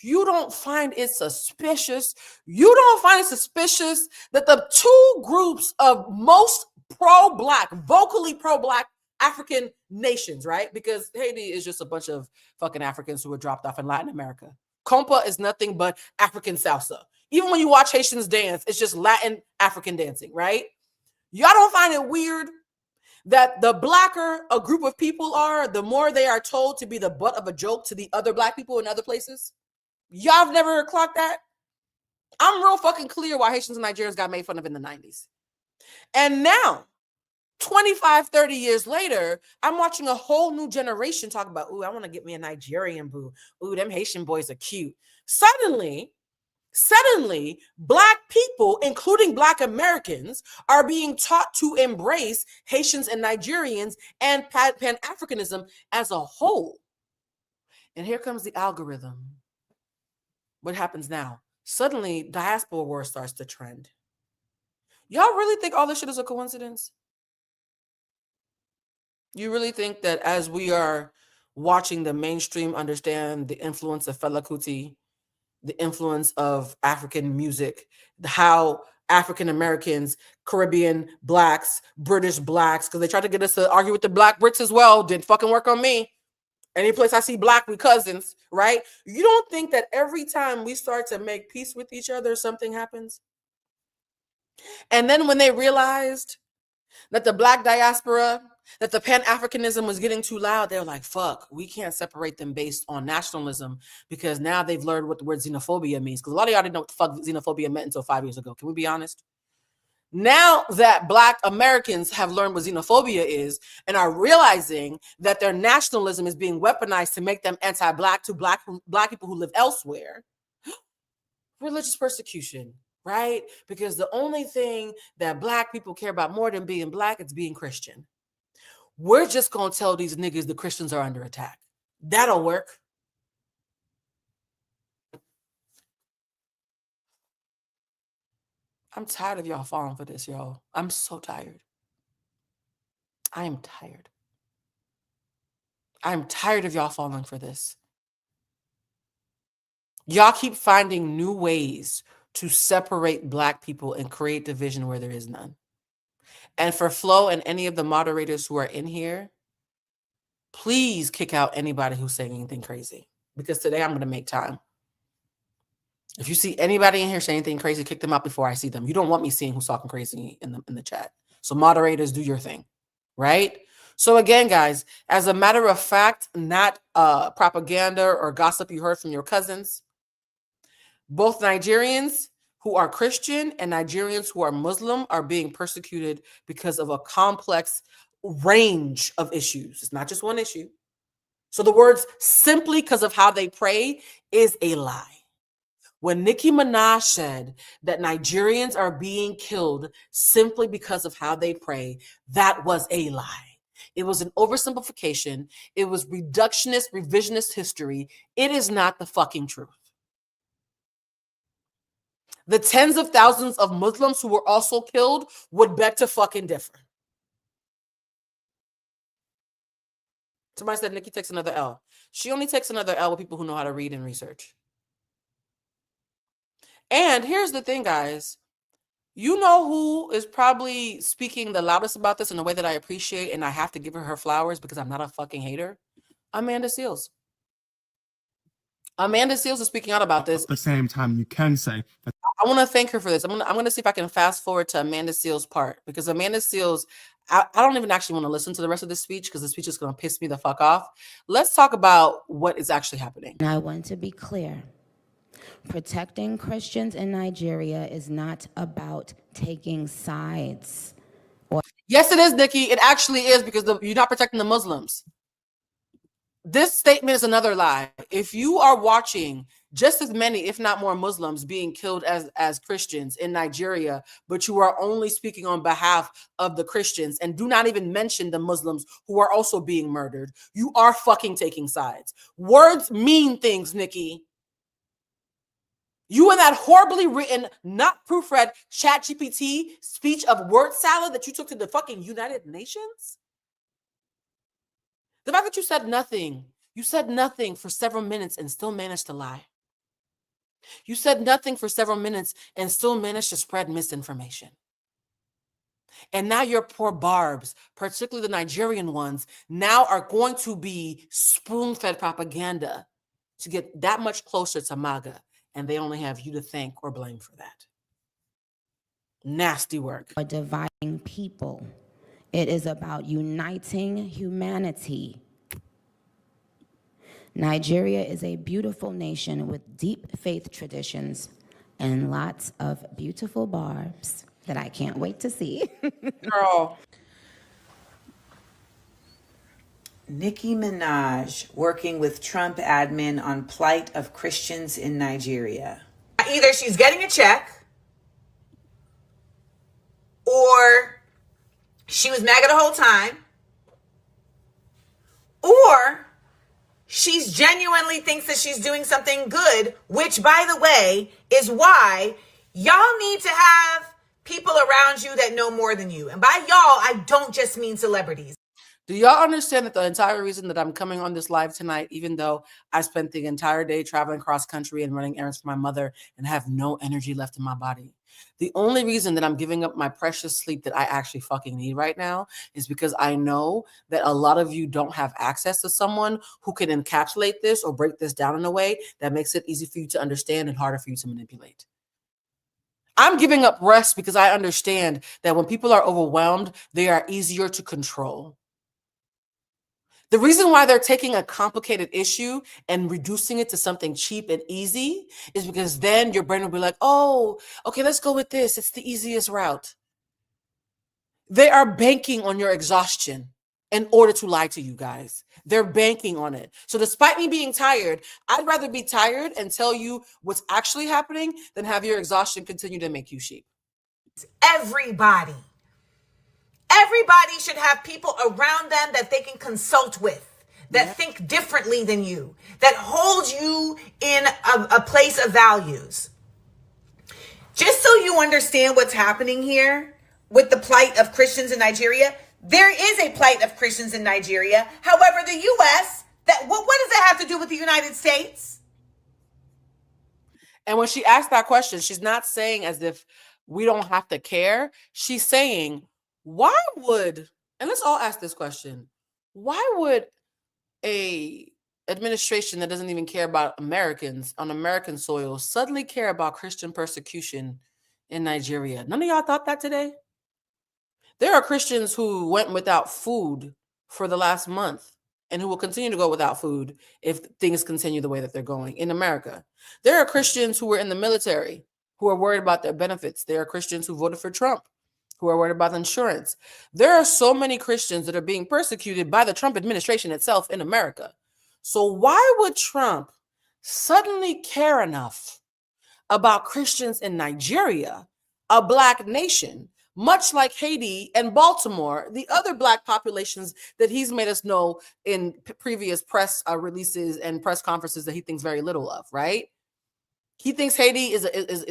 You don't find it suspicious? You don't find it suspicious that the two groups of most pro-Black, vocally pro-Black African nations, right? Because Haiti is just a bunch of fucking Africans who were dropped off in Latin America. Compa is nothing but African salsa. Even when you watch Haitians dance, it's just Latin African dancing, right? Y'all don't find it weird that the Blacker a group of people are, the more they are told to be the butt of a joke to the other Black people in other places? Y'all have never clocked that? I'm real fucking clear why Haitians and Nigerians got made fun of in the 90s. And now, 25, 30 years later, I'm watching a whole new generation talk about, ooh, I want to get me a Nigerian boo. Ooh, them Haitian boys are cute. Suddenly, Black people, including Black Americans, are being taught to embrace Haitians and Nigerians and Pan-Africanism as a whole. And here comes the algorithm. What happens now? Suddenly, diaspora war starts to trend. Y'all really think all this shit is a coincidence? You really think that as we are watching the mainstream understand the influence of Fela Kuti, the influence of African music, how African Americans, Caribbean Blacks, British Blacks, because they tried to get us to argue with the Black Brits as well, didn't fucking work on me. Any place I see Black, we cousins, right? You don't think that every time we start to make peace with each other, something happens? And then when they realized that the Black diaspora, that the Pan-Africanism was getting too loud, they were like, fuck, we can't separate them based on nationalism because now they've learned what the word xenophobia means. Because a lot of y'all didn't know what the fuck xenophobia meant until 5 years ago. Can we be honest? Now that Black Americans have learned what xenophobia is and are realizing that their nationalism is being weaponized to make them anti-Black to Black people who live elsewhere, religious persecution, right? Because the only thing that Black people care about more than being Black is being Christian. We're just going to tell these niggas the Christians are under attack. That'll work. I'm tired of y'all falling for this, y'all. I'm so tired. I am tired. I'm tired of y'all falling for this. Y'all keep finding new ways to separate Black people and create division where there is none. And for Flo and any of the moderators who are in here, please kick out anybody who's saying anything crazy. Because today I'm going to make time. If you see anybody in here say anything crazy, kick them out before I see them. You don't want me seeing who's talking crazy in the chat. So moderators, do your thing, right? So again, guys, as a matter of fact, not propaganda or gossip you heard from your cousins, both Nigerians who are Christian and Nigerians who are Muslim are being persecuted because of a complex range of issues. It's not just one issue. So the words simply because of how they pray is a lie. When Nicki Minaj said that Nigerians are being killed simply because of how they pray, that was a lie. It was an oversimplification. It was reductionist, revisionist history. It is not the fucking truth. The tens of thousands of Muslims who were also killed would beg to fucking differ. Somebody said Nicki takes another L. She only takes another L with people who know how to read and research. And here's the thing, guys. You know who is probably speaking the loudest about this in a way that I appreciate, and I have to give her flowers because I'm not a fucking hater? Amanda Seales. Amanda Seales is speaking out about this. At the same time, you can say that I want to thank her for this. I'm gonna see if I can fast forward to Amanda Seales' part, because Amanda Seales, I don't even actually want to listen to the rest of this speech because the speech is going to piss me the fuck off. Let's talk about what is actually happening. And I want to be clear. Protecting Christians in Nigeria is not about taking sides. Yes, it is, Nicki. It actually is, because you're not protecting the Muslims. This statement is another lie. If you are watching just as many, if not more, Muslims being killed as Christians in Nigeria, but you are only speaking on behalf of the Christians and do not even mention the Muslims who are also being murdered, you are fucking taking sides. Words mean things, Nicki. You and that horribly written, not proofread ChatGPT speech of word salad that you took to the fucking United Nations? The fact that you said nothing for several minutes and still managed to lie. You said nothing for several minutes and still managed to spread misinformation. And now your poor barbs, particularly the Nigerian ones, now are going to be spoon-fed propaganda to get that much closer to MAGA. And they only have you to thank or blame for that. Nasty work. Or dividing people. It is about uniting humanity. Nigeria is a beautiful nation with deep faith traditions and lots of beautiful barbs that I can't wait to see. Girl. Nicki Minaj working with Trump admin on plight of Christians in Nigeria. Either she's getting a check, or she was MAGA the whole time, or she's genuinely thinks that she's doing something good, which, by the way, is why y'all need to have people around you that know more than you. And by y'all, I don't just mean celebrities. Do y'all understand that the entire reason that I'm coming on this live tonight, even though I spent the entire day traveling cross country and running errands for my mother and have no energy left in my body, the only reason that I'm giving up my precious sleep that I actually fucking need right now is because I know that a lot of you don't have access to someone who can encapsulate this or break this down in a way that makes it easy for you to understand and harder for you to manipulate. I'm giving up rest because I understand that when people are overwhelmed, they are easier to control. The reason why they're taking a complicated issue and reducing it to something cheap and easy is because then your brain will be like, oh, okay, let's go with this. It's the easiest route. They are banking on your exhaustion in order to lie to you guys. They're banking on it. So despite me being tired, I'd rather be tired and tell you what's actually happening than have your exhaustion continue to make you sheep. Everybody should have people around them that they can consult with, that think differently than you, that hold you in a place of values. Just so you understand what's happening here with the plight of Christians in Nigeria, there is a plight of Christians in Nigeria. However, the U.S., what does that have to do with the United States? And when she asked that question, she's not saying as if we don't have to care. She's saying, why would, and let's all ask this question, why would a administration that doesn't even care about Americans on American soil suddenly care about Christian persecution in Nigeria? None of y'all thought that today? There are Christians who went without food for the last month and who will continue to go without food if things continue the way that they're going in America. There are Christians who were in the military who are worried about their benefits. There are Christians who voted for Trump who are worried about insurance. There are so many Christians that are being persecuted by the Trump administration itself in America. So why would Trump suddenly care enough about Christians in Nigeria, a Black nation, much like Haiti and Baltimore, the other Black populations that he's made us know in previous press releases and press conferences that he thinks very little of, right? He thinks Haiti is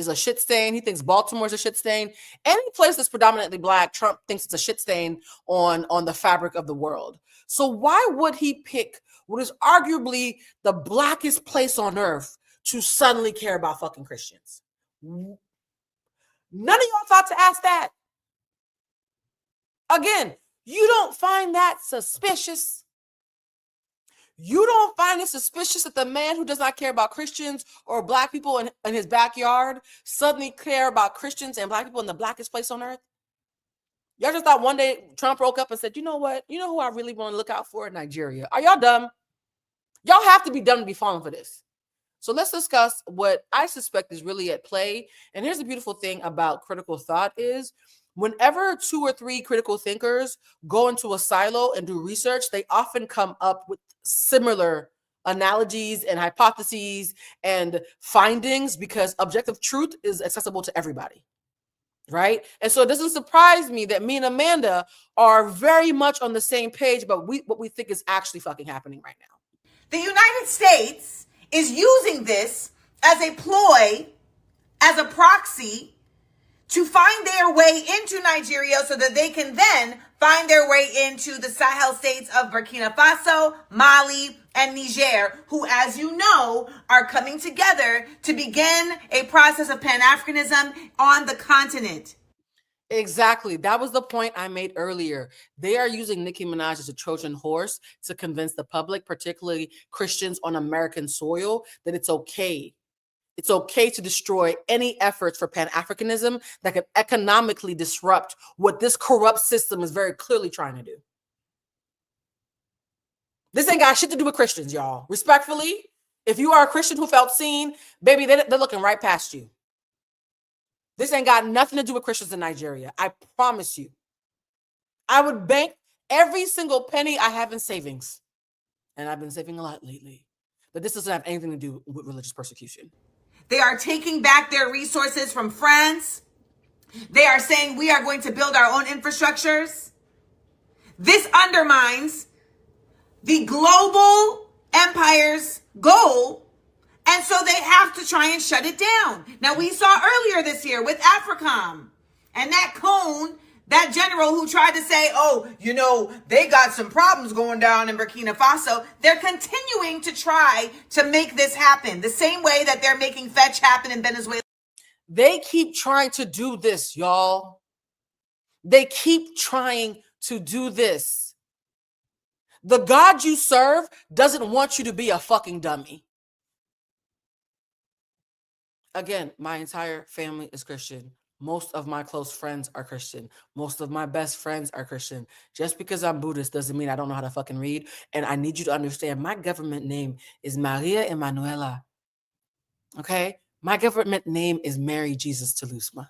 a shit stain. He thinks Baltimore is a shit stain. Any place that's predominantly Black, Trump thinks it's a shit stain on the fabric of the world. So why would he pick what is arguably the Blackest place on earth to suddenly care about fucking Christians? None of y'all thought to ask that. Again, you don't find that suspicious? You don't find it suspicious that the man who does not care about Christians or Black people in his backyard suddenly care about Christians and Black people in the Blackest place on earth? Y'all just thought one day Trump woke up and said, you know what? You know who I really want to look out for in Nigeria? Are y'all dumb? Y'all have to be dumb to be falling for this. So let's discuss what I suspect is really at play. And here's the beautiful thing about critical thought is whenever 2 or 3 critical thinkers go into a silo and do research, they often come up with similar analogies and hypotheses and findings because objective truth is accessible to everybody, right? And so it doesn't surprise me that me and Amanda are very much on the same page about what we think is actually fucking happening right now. The United States is using this as a ploy, as a proxy to find their way into Nigeria so that they can then find their way into the Sahel states of Burkina Faso, Mali, and Niger, who, as you know, are coming together to begin a process of Pan-Africanism on the continent. Exactly. That was the point I made earlier. They are using Nicki Minaj as a Trojan horse to convince the public, particularly Christians on American soil, that it's okay. It's okay to destroy any efforts for Pan-Africanism that could economically disrupt what this corrupt system is very clearly trying to do. This ain't got shit to do with Christians, y'all. Respectfully, if you are a Christian who felt seen, baby, they're looking right past you. This ain't got nothing to do with Christians in Nigeria. I promise you. I would bank every single penny I have in savings. And I've been saving a lot lately. But this doesn't have anything to do with religious persecution. They are taking back their resources from France. They are saying we are going to build our own infrastructures. This undermines the global empire's goal. And so they have to try and shut it down. Now, we saw earlier this year with AFRICOM and that cone, that general who tried to say, oh, you know, they got some problems going down in Burkina Faso. They're continuing to try to make this happen the same way that they're making fetch happen in Venezuela. They keep trying to do this, y'all. They keep trying to do this. The God you serve doesn't want you to be a fucking dummy. Again, my entire family is Christian. Most of my close friends are Christian. Most of my best friends are Christian. Just because I'm Buddhist doesn't mean I don't know how to fucking read. And I need you to understand my government name is Maria Emanuela. Okay? My government name is Mary Jesus Telusma.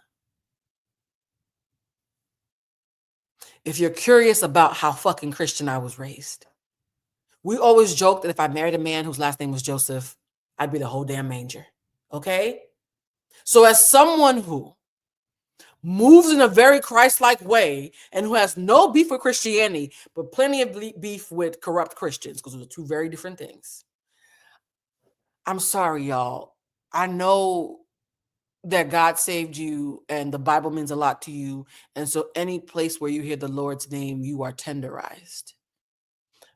If you're curious about how fucking Christian I was raised, we always joke that if I married a man whose last name was Joseph, I'd be the whole damn manger. Okay? So as someone who moves in a very Christ-like way and who has no beef with Christianity, but plenty of beef with corrupt Christians, because those are two very different things. I'm sorry, y'all. I know that God saved you and the Bible means a lot to you. And so any place where you hear the Lord's name, you are tenderized.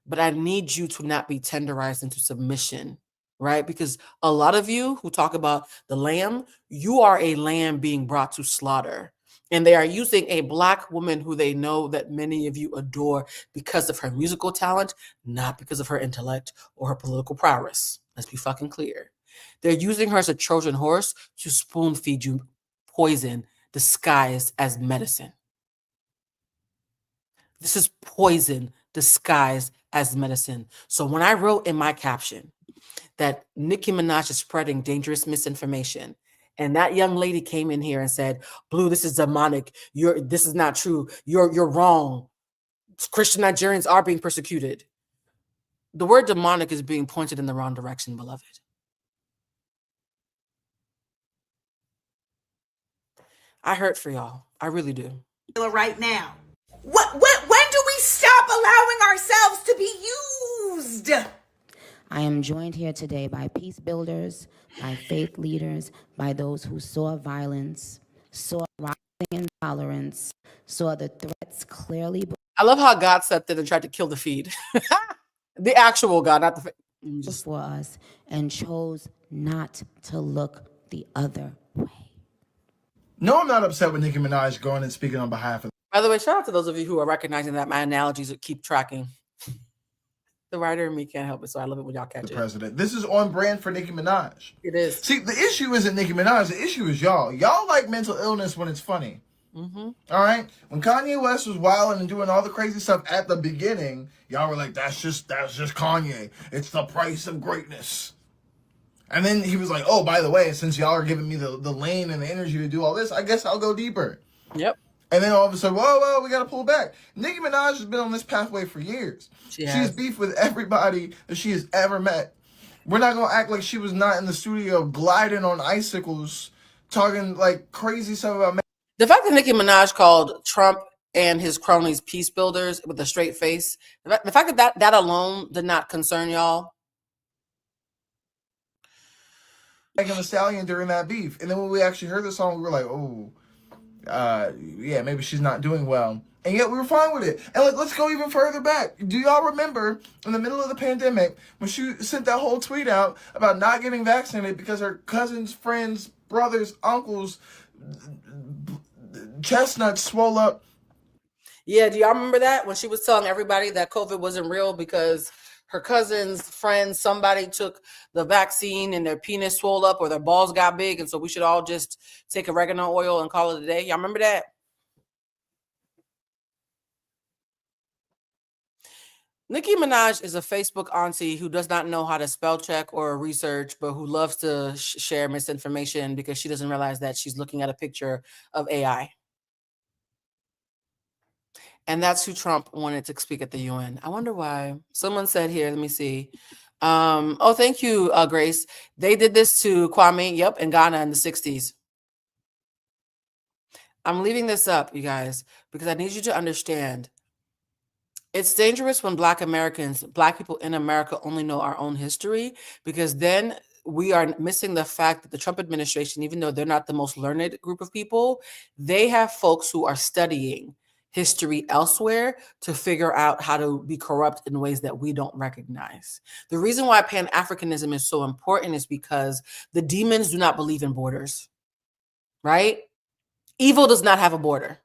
But I need you to not be tenderized into submission, right? Because a lot of you who talk about the lamb, you are a lamb being brought to slaughter. And they are using a Black woman who they know that many of you adore because of her musical talent, not because of her intellect or her political prowess. Let's be fucking clear. They're using her as a Trojan horse to spoon feed you poison disguised as medicine. This is poison disguised as medicine. So when I wrote in my caption that Nicki Minaj is spreading dangerous misinformation, and that young lady came in here and said, Blue, this is demonic. This is not true. You're wrong. Christian Nigerians are being persecuted. The word demonic is being pointed in the wrong direction, beloved. I hurt for y'all. I really do. Right now. When do we stop allowing ourselves to be used? I am joined here today by peace builders, by faith leaders, by those who saw violence, saw rising intolerance, saw the threats clearly I love how God stepped in and tried to kill the feed. The actual God, not the before us, and chose not to look the other way. No, I'm not upset with Nicki Minaj going and speaking on behalf of. By the way, shout out to those of you who are recognizing that my analogies keep tracking. The writer in me can't help it, so I love it when y'all catch the it. president. This is on brand for Nicki Minaj. It is. See, the issue isn't Nicki Minaj. The issue is y'all. Y'all like mental illness when it's funny. Mm-hmm. All right? When Kanye West was wilding and doing all the crazy stuff at the beginning, y'all were like, that's just Kanye. It's the price of greatness. And then he was like, oh, by the way, since y'all are giving me the lane and the energy to do all this, I guess I'll go deeper. Yep. And then all of a sudden, whoa, we got to pull back. Nicki Minaj has been on this pathway for years. She's beefed with everybody that she has ever met. We're not going to act like she was not in the studio gliding on icicles, talking like crazy stuff about men. The fact that Nicki Minaj called Trump and his cronies peace builders with a straight face, the fact that alone did not concern y'all. Megan Thee Stallion during that beef. And then when we actually heard the song, we were like, oh, yeah, maybe she's not doing well. And yet we were fine with it. And let's go even further back. Do y'all remember in the middle of the pandemic when she sent that whole tweet out about not getting vaccinated because her cousins, friends, brothers, uncles, chestnuts swole up? Yeah, do y'all remember that? When she was telling everybody that COVID wasn't real because her cousins, friends, somebody took the vaccine and their penis swole up or their balls got big, and so we should all just take oregano oil and call it a day. Y'all remember that? Nicki Minaj is a Facebook auntie who does not know how to spell check or research, but who loves to share misinformation because she doesn't realize that she's looking at a picture of AI. And that's who Trump wanted to speak at the UN. I wonder why. Someone said here, let me see. Oh, thank you, Grace. They did this to Kwame, yep, in Ghana in the 60s. I'm leaving this up, you guys, because I need you to understand. It's dangerous when Black people in America only know our own history, because then we are missing the fact that the Trump administration, even though they're not the most learned group of people, they have folks who are studying history elsewhere to figure out how to be corrupt in ways that we don't recognize. The reason why Pan-Africanism is so important is because the demons do not believe in borders, right? Evil does not have a border.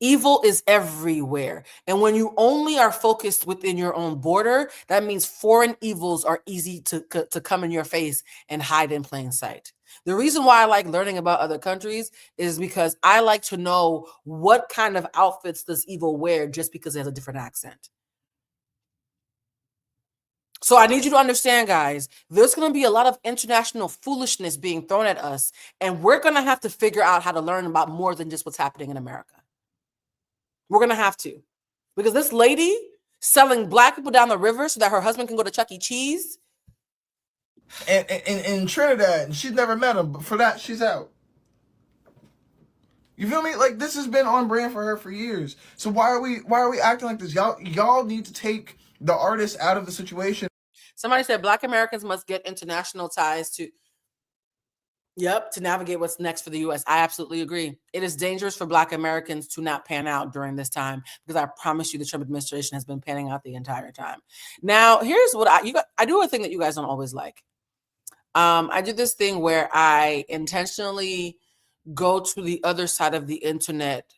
Evil is everywhere. And when you only are focused within your own border, that means foreign evils are easy to come in your face and hide in plain sight. The reason why I like learning about other countries is because I like to know what kind of outfits does evil wear just because it has a different accent. So I need you to understand, guys, there's going to be a lot of international foolishness being thrown at us, and we're going to have to figure out how to learn about more than just what's happening in America. We're going to have to. Because this lady selling Black people down the river so that her husband can go to Chuck E. Cheese. And in Trinidad, and she's never met him, but for that, she's out. You feel me? Like, this has been on brand for her for years. So why are we acting like this? Y'all need to take the artist out of the situation. Somebody said Black Americans must get international ties to navigate what's next for the U.S. I absolutely agree. It is dangerous for Black Americans to not pan out during this time, because I promise you the Trump administration has been panning out the entire time. Now, here's what I do a thing that you guys don't always like. I do this thing where I intentionally go to the other side of the internet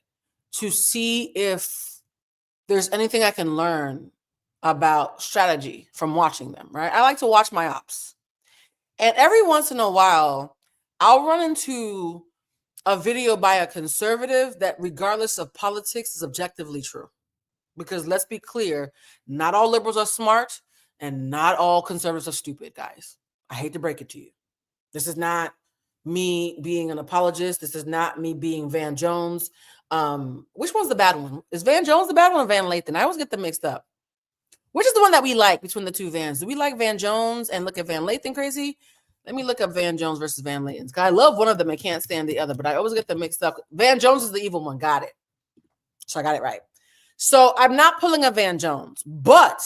to see if there's anything I can learn about strategy from watching them, right? I like to watch my ops. And every once in a while, I'll run into a video by a conservative that, regardless of politics, is objectively true. Because let's be clear, not all liberals are smart and not all conservatives are stupid, guys. I hate to break it to you. This is not me being an apologist. This is not me being Van Jones. Which one's the bad one? Is Van Jones the bad one or Van Lathan? I always get them mixed up. Which is the one that we like between the two Vans? Do we like Van Jones and look at Van Lathan crazy? Let me look up Van Jones versus Van Latens. I love one of them. I can't stand the other, but I always get them mixed up. Van Jones is the evil one. Got it. So I got it right. So I'm not pulling a Van Jones, but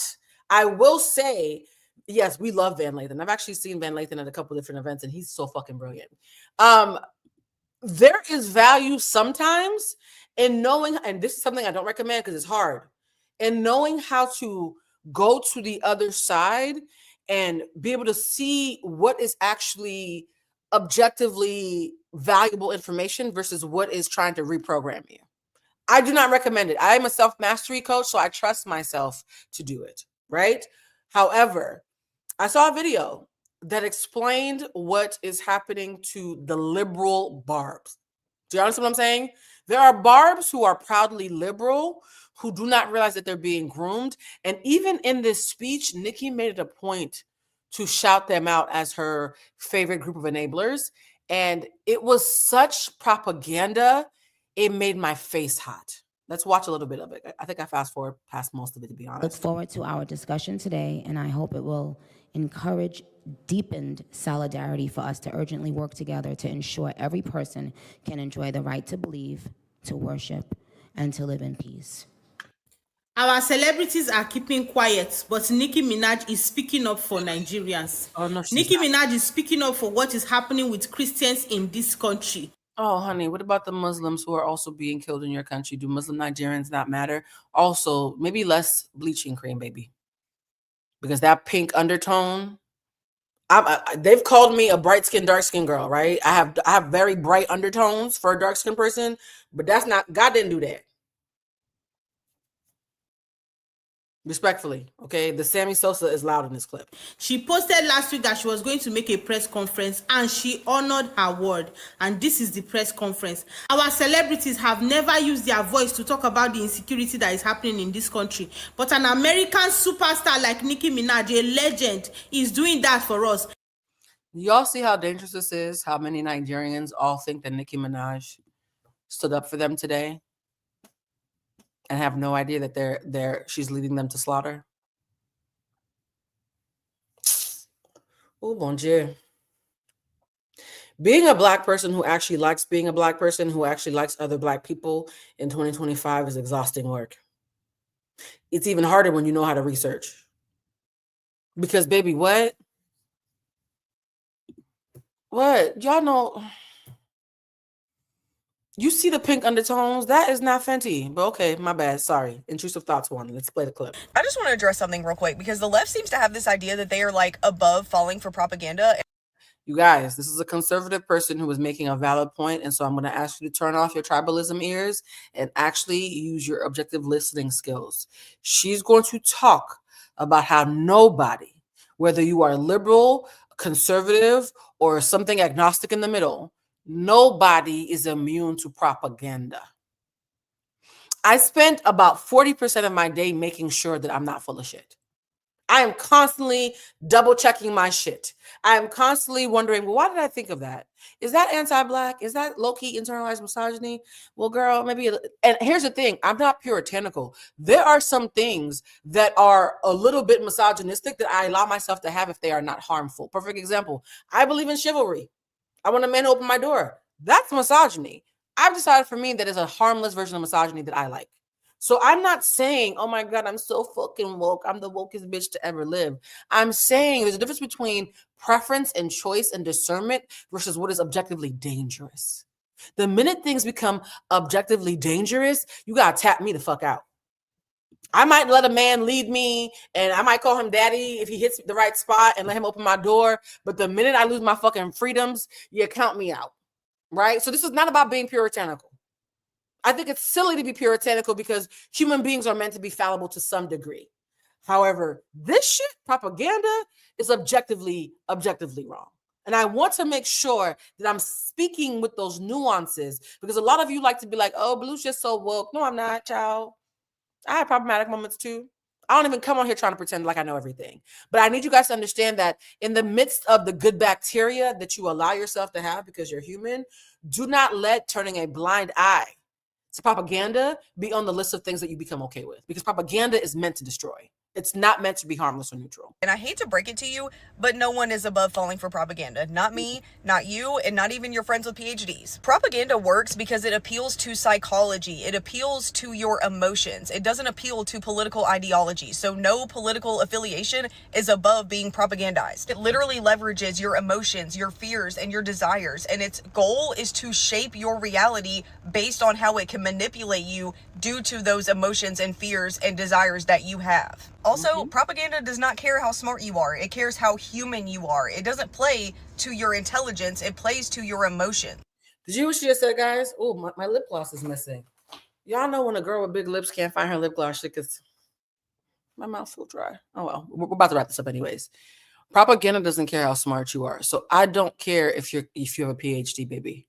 I will say, yes, we love Van Lathan. I've actually seen Van Lathan at a couple different events, and he's so fucking brilliant. There is value sometimes in knowing, and this is something I don't recommend because it's hard, in knowing how to go to the other side and be able to see what is actually objectively valuable information versus what is trying to reprogram you. I do not recommend it. I am a self-mastery coach, so I trust myself to do it, right? However, I saw a video that explained what is happening to the liberal barbs. Do you understand what I'm saying? There are barbs who are proudly liberal, who do not realize that they're being groomed. And even in this speech, Nicki made it a point to shout them out as her favorite group of enablers. And it was such propaganda, it made my face hot. Let's watch a little bit of it. I think I fast forward past most of it, to be honest. Look forward to our discussion today, and I hope it will encourage deepened solidarity for us to urgently work together to ensure every person can enjoy the right to believe, to worship, and to live in peace. Our celebrities are keeping quiet, but Nicki Minaj is speaking up for Nigerians. Oh, no, Nicki Minaj is speaking up for what is happening with Christians in this country. Oh, honey, what about the Muslims who are also being killed in your country? Do Muslim Nigerians not matter? Also, maybe less bleaching cream, baby. Because that pink undertone, they've called me a bright-skinned, dark-skinned girl, right? I have very bright undertones for a dark-skinned person, but that's not, God didn't do that. Respectfully, okay? The Sammy Sosa is loud in this clip. She posted last week that she was going to make a press conference and she honored her word. And this is the press conference. Our celebrities have never used their voice to talk about the insecurity that is happening in this country. But an American superstar like Nicki Minaj, a legend, is doing that for us. Y'all see how dangerous this is? How many Nigerians all think that Nicki Minaj stood up for them today and have no idea that she's leading them to slaughter? Oh, bon Dieu. Being a Black person who actually likes being a Black person, who actually likes other Black people in 2025 is exhausting work. It's even harder when you know how to research. Because, baby, what? What? Y'all know... You see the pink undertones? That is not Fenty. But okay, my bad. Sorry. Intrusive thoughts one. Let's play the clip. I just want to address something real quick because the left seems to have this idea that they are like above falling for propaganda. You guys, this is a conservative person who is making a valid point, and so I'm going to ask you to turn off your tribalism ears and actually use your objective listening skills. She's going to talk about how nobody, whether you are liberal, conservative, or something agnostic in the middle, nobody is immune to propaganda. I spent about 40% of my day making sure that I'm not full of shit. I am constantly double checking my shit. I am constantly wondering, well, why did I think of that? Is that anti-Black? Is that low-key internalized misogyny? Well, girl, maybe. And here's the thing. I'm not puritanical. There are some things that are a little bit misogynistic that I allow myself to have if they are not harmful. Perfect example. I believe in chivalry. I want a man to open my door. That's misogyny. I've decided for me that is a harmless version of misogyny that I like. So I'm not saying, oh my God, I'm so fucking woke. I'm the wokest bitch to ever live. I'm saying there's a difference between preference and choice and discernment versus what is objectively dangerous. The minute things become objectively dangerous, you gotta tap me the fuck out. I might let a man lead me and I might call him daddy if he hits the right spot and let him open my door. But the minute I lose my fucking freedoms, you count me out, right? So this is not about being puritanical. I think it's silly to be puritanical because human beings are meant to be fallible to some degree. However, this shit, propaganda, is objectively wrong. And I want to make sure that I'm speaking with those nuances because a lot of you like to be like, oh, Blue's just so woke. No, I'm not, child. I have problematic moments too. I don't even come on here trying to pretend like I know everything. But I need you guys to understand that in the midst of the good bacteria that you allow yourself to have because you're human, do not let turning a blind eye to propaganda be on the list of things that you become okay with because propaganda is meant to destroy. It's not meant to be harmless or neutral. And I hate to break it to you, but no one is above falling for propaganda. Not me, not you, and not even your friends with PhDs. Propaganda works because it appeals to psychology. It appeals to your emotions. It doesn't appeal to political ideology. So no political affiliation is above being propagandized. It literally leverages your emotions, your fears, and your desires. And its goal is to shape your reality based on how it can manipulate you due to those emotions and fears and desires that you have. Also, propaganda does not care how smart you are. It cares how human you are. It doesn't play to your intelligence. It plays to your emotion. Did you hear what she just said, guys? Oh, my lip gloss is missing. Y'all know when a girl with big lips can't find her lip gloss, she gets... My mouth's so dry. Oh, well. We're about to wrap this up anyways. Propaganda doesn't care how smart you are. So I don't care if you have a PhD, baby.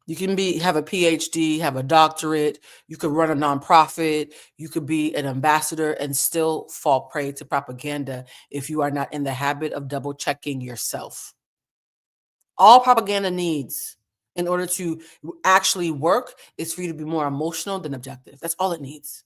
You can have a PhD, have a doctorate, you could run a nonprofit, you could be an ambassador and still fall prey to propaganda if you are not in the habit of double checking yourself. All propaganda needs in order to actually work is for you to be more emotional than objective. That's all it needs.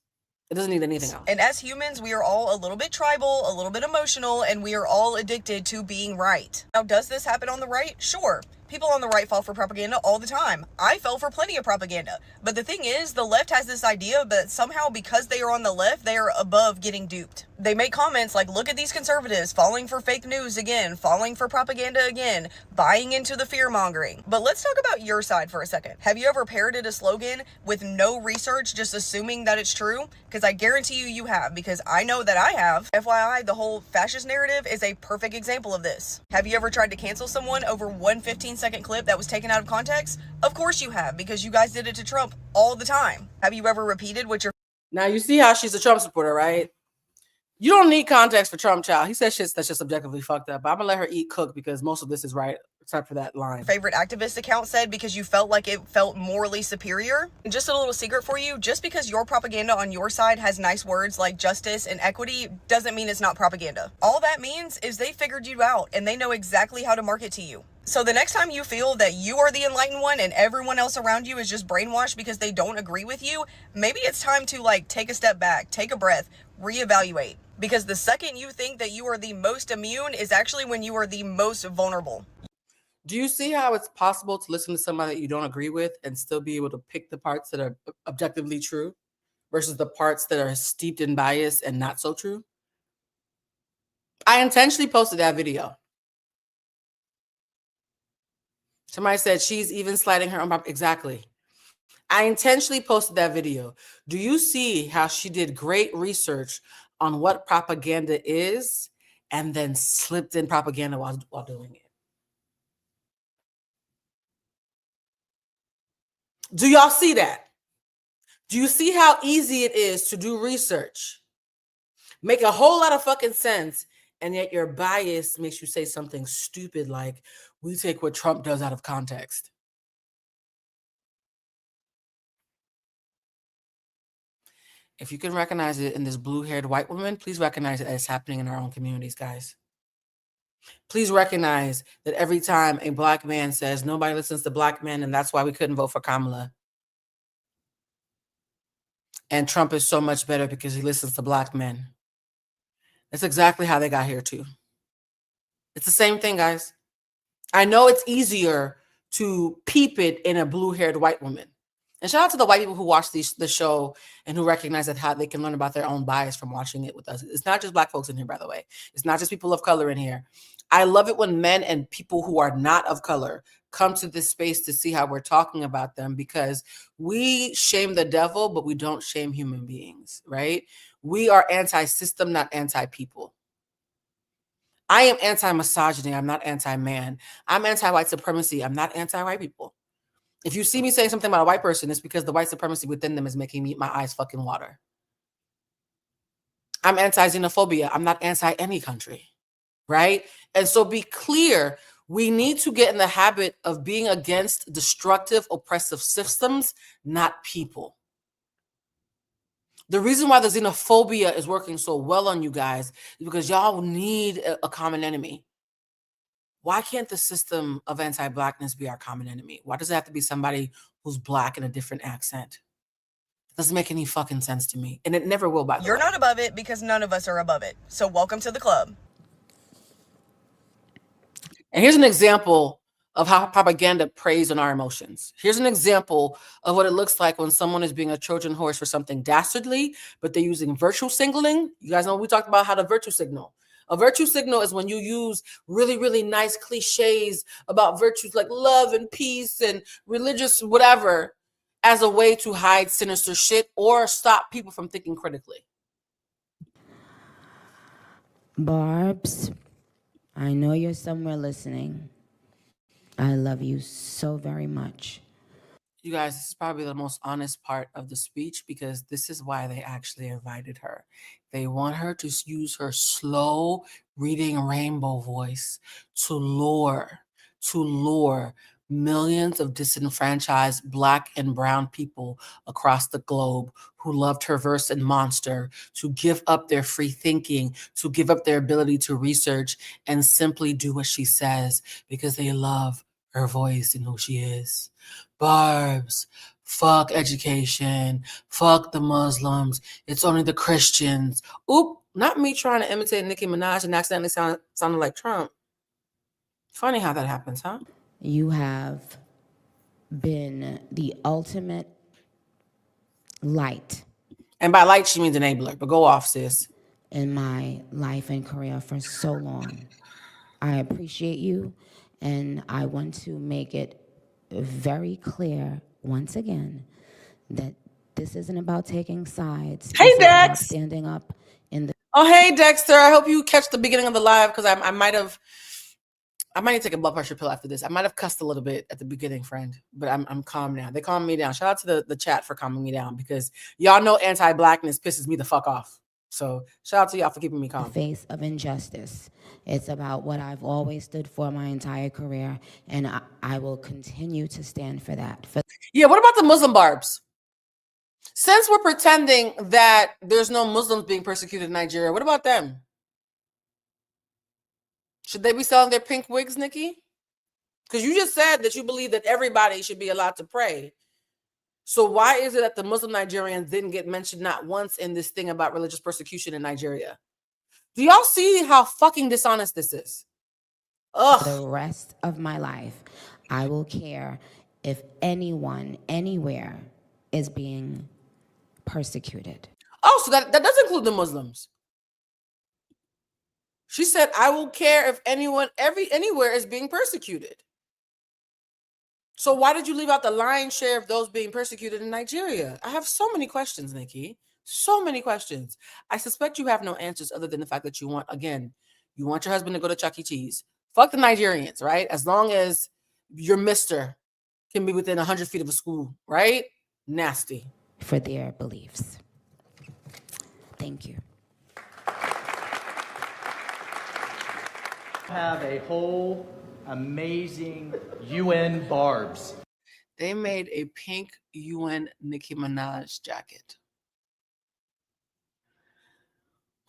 It doesn't need anything else. And as humans, we are all a little bit tribal, a little bit emotional, and we are all addicted to being right. Now, does this happen on the right? Sure. People on the right fall for propaganda all the time. I fell for plenty of propaganda. But the thing is, the left has this idea that somehow because they are on the left, they are above getting duped. They make comments like, look at these conservatives falling for fake news again, falling for propaganda again, buying into the fear mongering. But let's talk about your side for a second. Have you ever parroted a slogan with no research, just assuming that it's true? Because I guarantee you have, because I know that I have. FYI, the whole fascist narrative is a perfect example of this. Have you ever tried to cancel someone over one 15-second clip that was taken out of context? Of course you have, because you guys did it to Trump all the time. Have you ever repeated what your... Now you see how she's a Trump supporter, right? You don't need context for Trump, child. He says shit that's just objectively fucked up. But I'm gonna let her eat cook because most of this is right, except for that line. favorite activist account said because you felt like it felt morally superior? And just a little secret for you, just because your propaganda on your side has nice words like justice and equity doesn't mean it's not propaganda. All that means is they figured you out and they know exactly how to market to you. So the next time you feel that you are the enlightened one and everyone else around you is just brainwashed because they don't agree with you, maybe it's time to take a step back, take a breath, reevaluate. Because the second you think that you are the most immune is actually when you are the most vulnerable. Do you see how it's possible to listen to somebody that you don't agree with and still be able to pick the parts that are objectively true versus the parts that are steeped in bias and not so true? I intentionally posted that video. Somebody said she's even sliding her own. Exactly. I intentionally posted that video. Do you see how she did great research on what propaganda is and then slipped in propaganda while doing it? Do y'all see that? Do you see how easy it is to do research? Make a whole lot of fucking sense, and yet your bias makes you say something stupid like, we take what Trump does out of context. If you can recognize it in this blue-haired white woman, please recognize it as happening in our own communities, guys. Please recognize that every time a black man says nobody listens to black men and that's why we couldn't vote for Kamala, and Trump is so much better because he listens to black men. That's exactly how they got here too. It's the same thing, guys. I know it's easier to peep it in a blue-haired white woman. And shout out to the white people who watch the show and who recognize that how they can learn about their own bias from watching it with us. It's not just black folks in here, by the way. It's not just people of color in here. I love it when men and people who are not of color come to this space to see how we're talking about them, because we shame the devil, but we don't shame human beings, right? We are anti-system, not anti-people. I am anti-misogyny. I'm not anti-man. I'm anti-white supremacy. I'm not anti-white people. If you see me saying something about a white person, it's because the white supremacy within them is making my eyes fucking water. I'm anti-xenophobia. I'm not anti any country, right? And so be clear, we need to get in the habit of being against destructive, oppressive systems, not people. The reason why the xenophobia is working so well on you guys is because y'all need a common enemy. Why can't the system of anti-blackness be our common enemy? Why does it have to be somebody who's black in a different accent? Doesn't make any fucking sense to me. And it never will, by the way. You're not above it because none of us are above it. So welcome to the club. And here's an example of how propaganda preys on our emotions. Here's an example of what it looks like when someone is being a Trojan horse for something dastardly, but they're using virtue signaling. You guys know we talked about how to virtue signal. A virtue signal is when you use really, really nice cliches about virtues like love and peace and religious whatever as a way to hide sinister shit or stop people from thinking critically. Barbs, I know you're somewhere listening. I love you so very much. You guys, this is probably the most honest part of the speech because this is why they actually invited her. They want her to use her slow reading rainbow voice to lure millions of disenfranchised Black and brown people across the globe who loved her verse and Monster to give up their free thinking, to give up their ability to research and simply do what she says because they love her voice and who she is. Barbs, fuck education, fuck the Muslims, it's only the Christians. Oop, not me trying to imitate Nicki Minaj and accidentally sounded like Trump. Funny how that happens, huh? You have been the ultimate light. And by light, she means enabler, but go off, sis. In my life and career for so long. I appreciate you, and I want to make it very clear once again that this isn't about taking sides. Hey, this is about Dex! standing up in the... Oh, hey, Dexter. I hope you catch the beginning of the live because I might need to take a blood pressure pill after this. I might have cussed a little bit at the beginning, friend, but I'm calm now. They calmed me down. Shout out to the chat for calming me down because y'all know anti-Blackness pisses me the fuck off. So shout out to y'all for keeping me calm. Face of injustice. It's about what I've always stood for my entire career, and I will continue to stand for that. Yeah, what about the Muslim Barbs? Since we're pretending that there's no Muslims being persecuted in Nigeria, what about them? Should they be selling their pink wigs, Nicki? Because you just said that you believe that everybody should be allowed to pray. So why is it that the Muslim Nigerians didn't get mentioned not once in this thing about religious persecution in Nigeria? Do y'all see how fucking dishonest this is? Ugh. For the rest of my life, I will care if anyone, anywhere, is being persecuted. Oh, so that does include the Muslims. She said, I will care if anyone, anywhere is being persecuted. So why did you leave out the lion's share of those being persecuted in Nigeria? I have so many questions, Nicki. So many questions. I suspect you have no answers other than the fact that you want your husband to go to Chuck E. Cheese. Fuck the Nigerians, right? As long as your mister can be within 100 feet of a school, right? Nasty. For their beliefs. Thank you. Have a whole amazing UN Barbs. They made a pink UN Nicki Minaj jacket.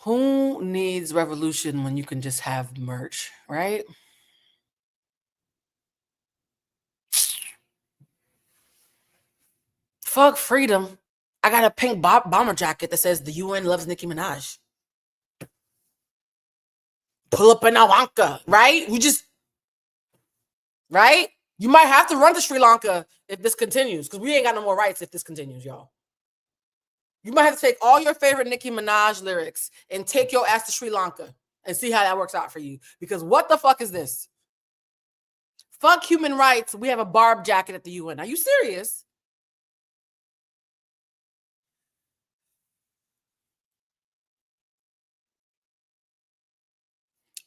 Who needs revolution when you can just have merch, right? Fuck freedom. I got a pink bomber jacket that says the UN loves Nicki Minaj. Pull up in Awanka, right? Right? You might have to run to Sri Lanka if this continues, because we ain't got no more rights if this continues, y'all. You might have to take all your favorite Nicki Minaj lyrics and take your ass to Sri Lanka and see how that works out for you. Because what the fuck is this? Fuck human rights. We have a Barb jacket at the UN. Are you serious?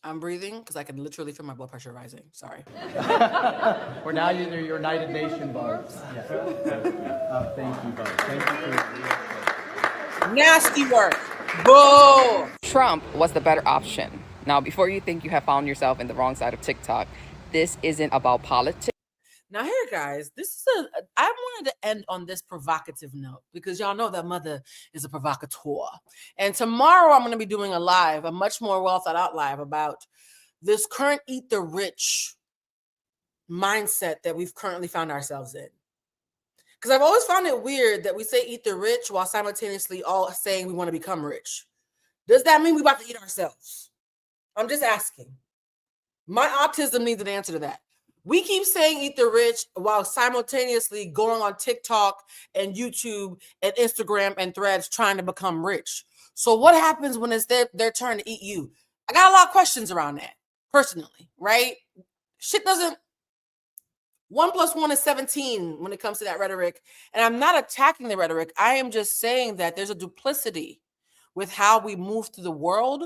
I'm breathing because I can literally feel my blood pressure rising. Sorry. We're now your United Nation Barbs. Yeah. Thank you, Barb. Thank you for your leadership. Nasty work. Boo! Trump was the better option. Now, before you think you have found yourself in the wrong side of TikTok, this isn't about politics. Now here, guys, I wanted to end on this provocative note because y'all know that mother is a provocateur. And tomorrow I'm going to be doing a much more well thought out live about this current eat the rich mindset that we've currently found ourselves in. Because I've always found it weird that we say eat the rich while simultaneously all saying we want to become rich. Does that mean we about to eat ourselves? I'm just asking. My autism needs an answer to that. We keep saying eat the rich while simultaneously going on TikTok and YouTube and Instagram and Threads trying to become rich. So what happens when it's their turn to eat you? I got a lot of questions around that, personally, right? Shit doesn't 1 + 1 is 17 when it comes to that rhetoric. And I'm not attacking the rhetoric. I am just saying that there's a duplicity with how we move through the world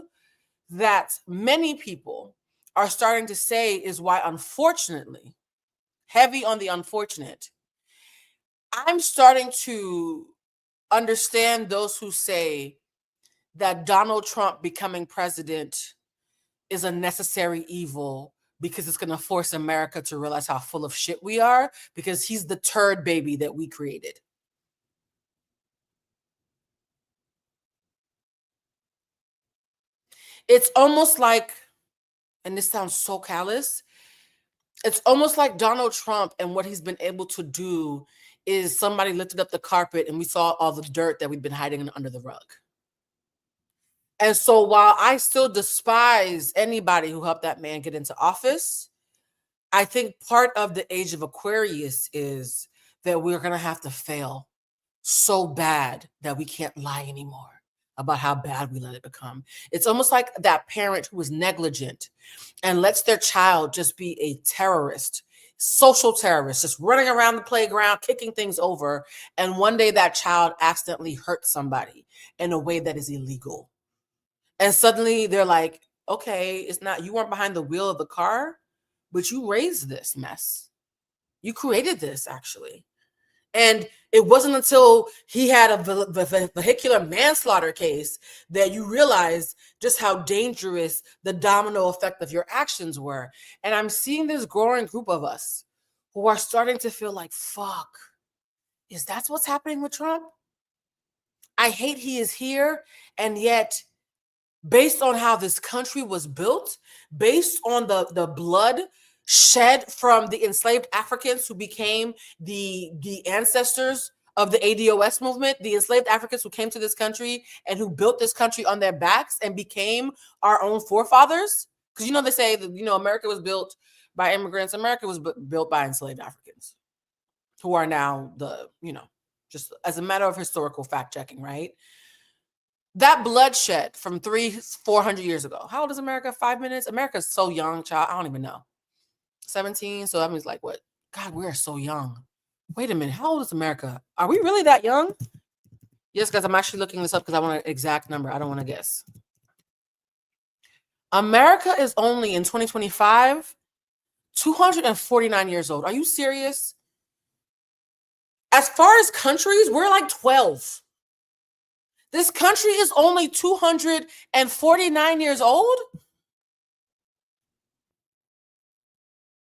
that many people are starting to say is why, unfortunately, heavy on the unfortunate, I'm starting to understand those who say that Donald Trump becoming president is a necessary evil because it's going to force America to realize how full of shit we are because he's the turd baby that we created. It's almost like, and this sounds so callous, it's almost like Donald Trump and what he's been able to do is somebody lifted up the carpet and we saw all the dirt that we've been hiding under the rug. And so while I still despise anybody who helped that man get into office, I think part of the age of Aquarius is that we're going to have to fail so bad that we can't lie anymore about how bad we let it become. It's almost like that parent who is negligent and lets their child just be a terrorist, social terrorist, just running around the playground, kicking things over. And one day that child accidentally hurts somebody in a way that is illegal. And suddenly they're like, okay, it's not, you weren't behind the wheel of the car, but you raised this mess. You created this, actually. And it wasn't until he had a vehicular manslaughter case that you realized just how dangerous the domino effect of your actions were. And I'm seeing this growing group of us who are starting to feel like, fuck, is that what's happening with Trump? I hate he is here, and yet based on how this country was built, based on the blood shed from the enslaved Africans who became the ancestors of the ADOS movement, the enslaved Africans who came to this country and who built this country on their backs and became our own forefathers. Because they say that America was built by immigrants. America was built by enslaved Africans who are now just as a matter of historical fact checking, right? That bloodshed from 300-400 years ago. How old is America? 5 minutes? America's so young, child. I don't even know. 17. So that means like what? God, we are so young. Wait a minute. How old is America? Are we really that young? Yes, guys, I'm actually looking this up because I want an exact number. I don't want to guess. America is only in 2025, 249 years old. Are you serious? As far as countries, we're like 12. This country is only 249 years old.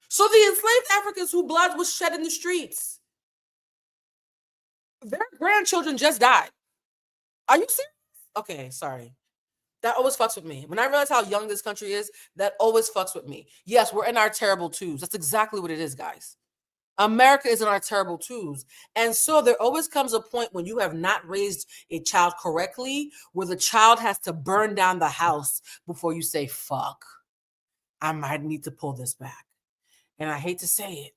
So the enslaved Africans whose blood was shed in the streets, their grandchildren just died. Are you serious? Okay, sorry. That always fucks with me. When I realize how young this country is, that always fucks with me. Yes, we're in our terrible twos. That's exactly what it is, guys. America is in our terrible twos. And so there always comes a point when you have not raised a child correctly, where the child has to burn down the house before you say, fuck, I might need to pull this back. And I hate to say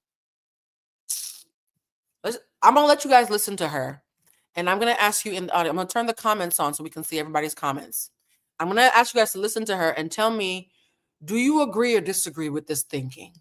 it. I'm going to let you guys listen to her. And I'm going to ask you in the audio, I'm going to turn the comments on so we can see everybody's comments. I'm going to ask you guys to listen to her and tell me, do you agree or disagree with this thinking?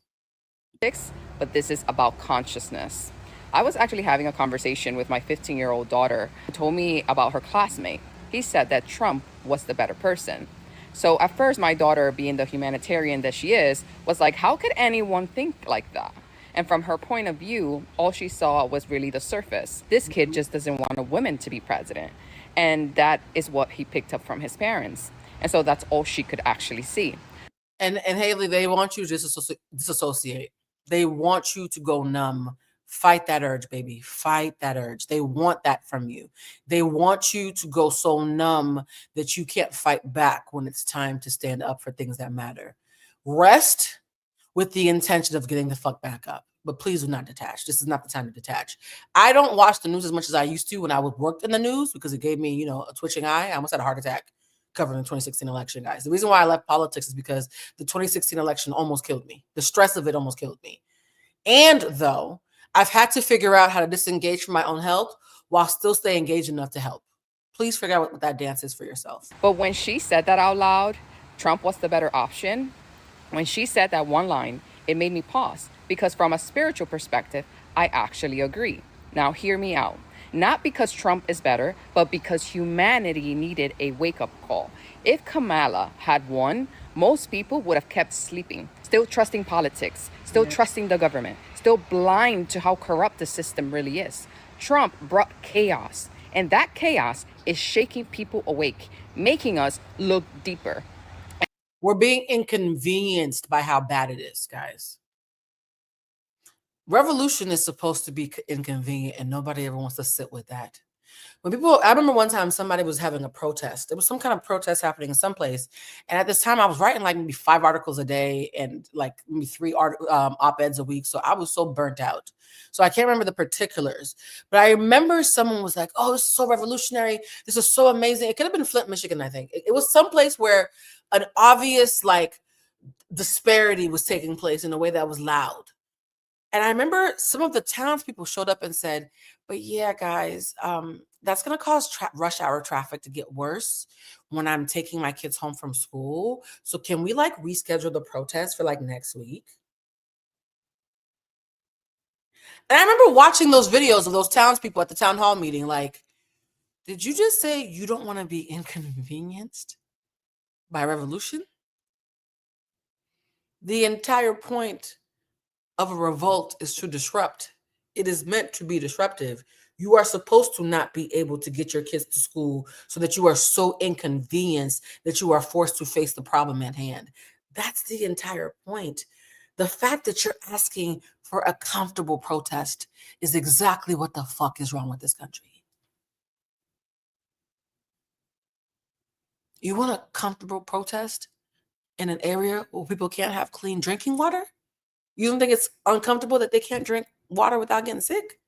But this is about consciousness. I was actually having a conversation with my 15-year-old daughter who told me about her classmate. He said that Trump was the better person. So at first, my daughter, being the humanitarian that she is, was like, how could anyone think like that? And from her point of view, all she saw was really the surface. This kid just doesn't want a woman to be president. And that is what he picked up from his parents. And so that's all she could actually see. And Haley, they want you to disassociate. They want you to go numb. Fight that urge, baby. Fight that urge. They want that from you. They want you to go so numb that you can't fight back when it's time to stand up for things that matter. Rest with the intention of getting the fuck back up. but please do not detach. This is not the time to detach. I don't watch the news as much as I used to when I worked in the news because it gave me, a twitching eye. I almost had a heart attack covering the 2016 election, guys. The reason why I left politics is because the 2016 election almost killed me. The stress of it almost killed me. And though I've had to figure out how to disengage from my own health while still stay engaged enough to help. Please figure out what that dance is for yourself. But when she said that out loud, Trump was the better option. When she said that one line, it made me pause because from a spiritual perspective, I actually agree. Now, hear me out. Not because Trump is better, but because humanity needed a wake-up call. If Kamala had won, most people would have kept sleeping, still trusting politics, still trusting the government, still blind to how corrupt the system really is. Trump brought chaos, and that chaos is shaking people awake, making us look deeper. We're being inconvenienced by how bad it is, guys. Revolution is supposed to be inconvenient, and nobody ever wants to sit with that. I remember one time somebody was having a protest. There was some kind of protest happening in some place. And at this time, I was writing like maybe 5 articles a day and like maybe 3 op-eds a week. So I was so burnt out. So I can't remember the particulars. But I remember someone was like, oh, this is so revolutionary. This is so amazing. It could have been Flint, Michigan, I think. It was someplace where an obvious like disparity was taking place in a way that was loud. And I remember some of the townspeople showed up and said, but yeah, guys, that's going to cause rush hour traffic to get worse when I'm taking my kids home from school. So can we like reschedule the protest for like next week? And I remember watching those videos of those townspeople at the town hall meeting. Like, did you just say you don't want to be inconvenienced by revolution? The entire point of a revolt is to disrupt. It is meant to be disruptive. You are supposed to not be able to get your kids to school so that you are so inconvenienced that you are forced to face the problem at hand. That's the entire point. The fact that you're asking for a comfortable protest is exactly what the fuck is wrong with this country. You want a comfortable protest in an area where people can't have clean drinking water? You don't think it's uncomfortable that they can't drink water without getting sick?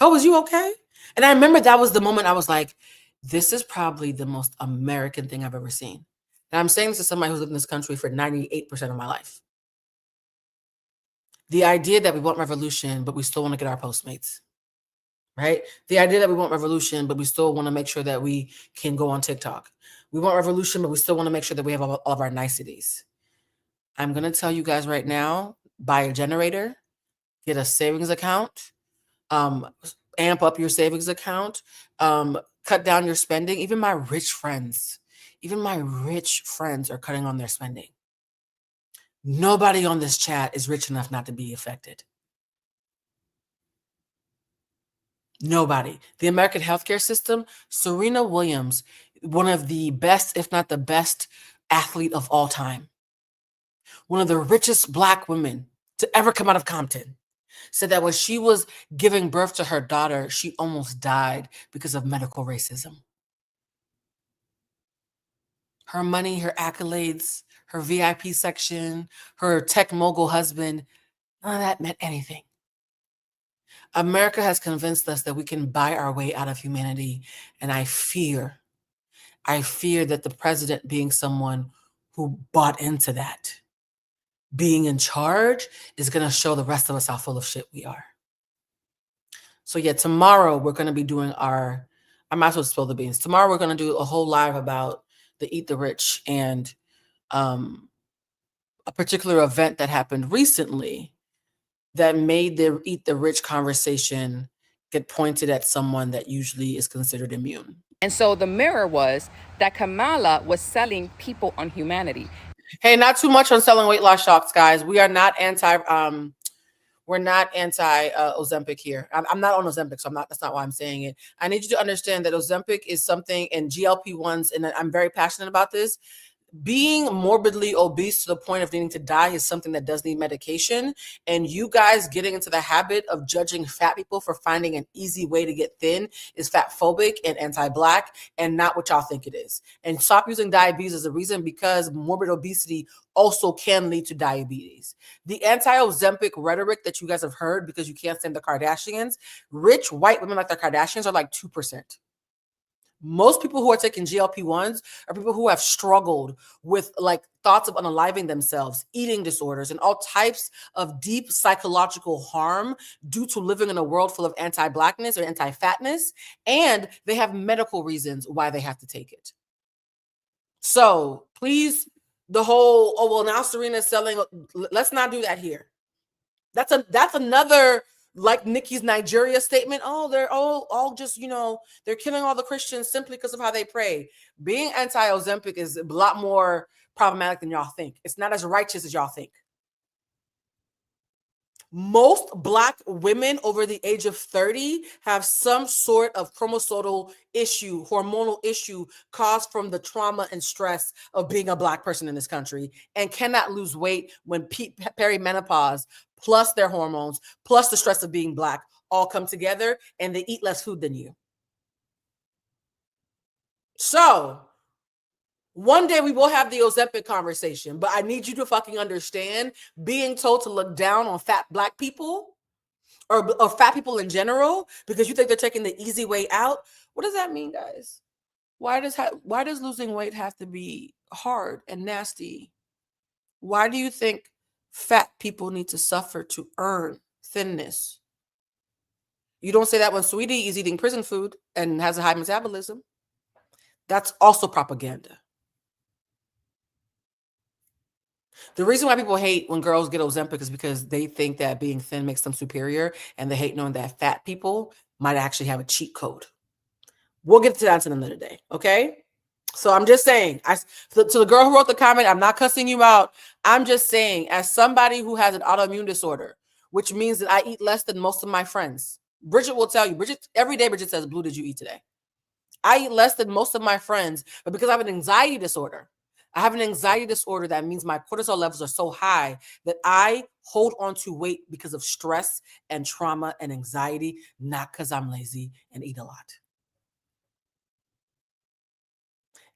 Oh, is you okay? And I remember that was the moment I was like, this is probably the most American thing I've ever seen. And I'm saying this to somebody who's lived in this country for 98% of my life. The idea that we want revolution, but we still want to get our Postmates, right? The idea that we want revolution, but we still want to make sure that we can go on TikTok. We want revolution, but we still want to make sure that we have all of our niceties. I'm going to tell you guys right now, buy a generator, get a savings account, amp up your savings account, cut down your spending. Even my rich friends are cutting on their spending. Nobody on this chat is rich enough not to be affected. Nobody. The American healthcare system, Serena Williams, one of the best, if not the best athlete of all time, one of the richest Black women to ever come out of Compton, said that when she was giving birth to her daughter, she almost died because of medical racism. Her money, her accolades, her VIP section, her tech mogul husband, none of that meant anything. America has convinced us that we can buy our way out of humanity. And I fear that the president, being someone who bought into that, being in charge, is going to show the rest of us how full of shit we are. So yeah, tomorrow we're going to be doing I might as well spill the beans. Tomorrow we're going to do a whole live about the Eat the Rich and a particular event that happened recently that made the Eat the Rich conversation get pointed at someone that usually is considered immune. And so the mirror was that Kamala was selling people on humanity. Hey, not too much on selling weight loss shots, guys. We are not anti Ozempic here. I'm not on Ozempic, so that's not why I'm saying it. I need you to understand that Ozempic is something, and GLP-1s, and I'm very passionate about this. being morbidly obese to the point of needing to die is something that does need medication. And you guys getting into the habit of judging fat people for finding an easy way to get thin is fat phobic and anti-Black and not what y'all think it is. And stop using diabetes as a reason, because morbid obesity also can lead to diabetes. The anti-Ozempic rhetoric that you guys have heard because you can't stand the Kardashians, rich white women like the Kardashians are like 2%. Most people who are taking GLP-1s are people who have struggled with like thoughts of unaliving themselves, eating disorders, and all types of deep psychological harm due to living in a world full of anti-Blackness or anti-fatness, and they have medical reasons why they have to take it. So please, the whole, oh, well, now Serena's selling, let's not do that here. That's another, like Nicki's Nigeria statement. Oh, they're all just, they're killing all the Christians simply because of how they pray. Being anti-Ozempic is a lot more problematic than y'all think. It's not as righteous as y'all think. Most Black women over the age of 30 have some sort of chromosomal issue, hormonal issue caused from the trauma and stress of being a Black person in this country, and cannot lose weight when perimenopause plus their hormones plus the stress of being Black all come together, and they eat less food than you. So one day we will have the Ozempic conversation, but I need you to fucking understand, being told to look down on fat Black people or fat people in general because you think they're taking the easy way out. What does that mean, guys? Why does losing weight have to be hard and nasty? Why do you think fat people need to suffer to earn thinness? You don't say that when Sweetie is eating prison food and has a high metabolism. That's also propaganda. The reason why people hate when girls get Ozempic is because they think that being thin makes them superior, and they hate knowing that fat people might actually have a cheat code. We'll get to that in another day, okay? So I'm just saying, to the girl who wrote the comment, I'm not cussing you out. I'm just saying, as somebody who has an autoimmune disorder, which means that I eat less than most of my friends. Bridget will tell you. Every day Bridget says, Blue, did you eat today? I eat less than most of my friends, but because I have an anxiety disorder, that means my cortisol levels are so high that I hold on to weight because of stress and trauma and anxiety, not because I'm lazy and eat a lot.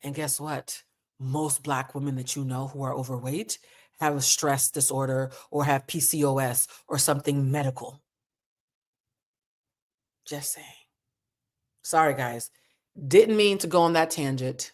And guess what? Most Black women that you know who are overweight have a stress disorder or have PCOS or something medical. Just saying. Sorry, guys. Didn't mean to go on that tangent.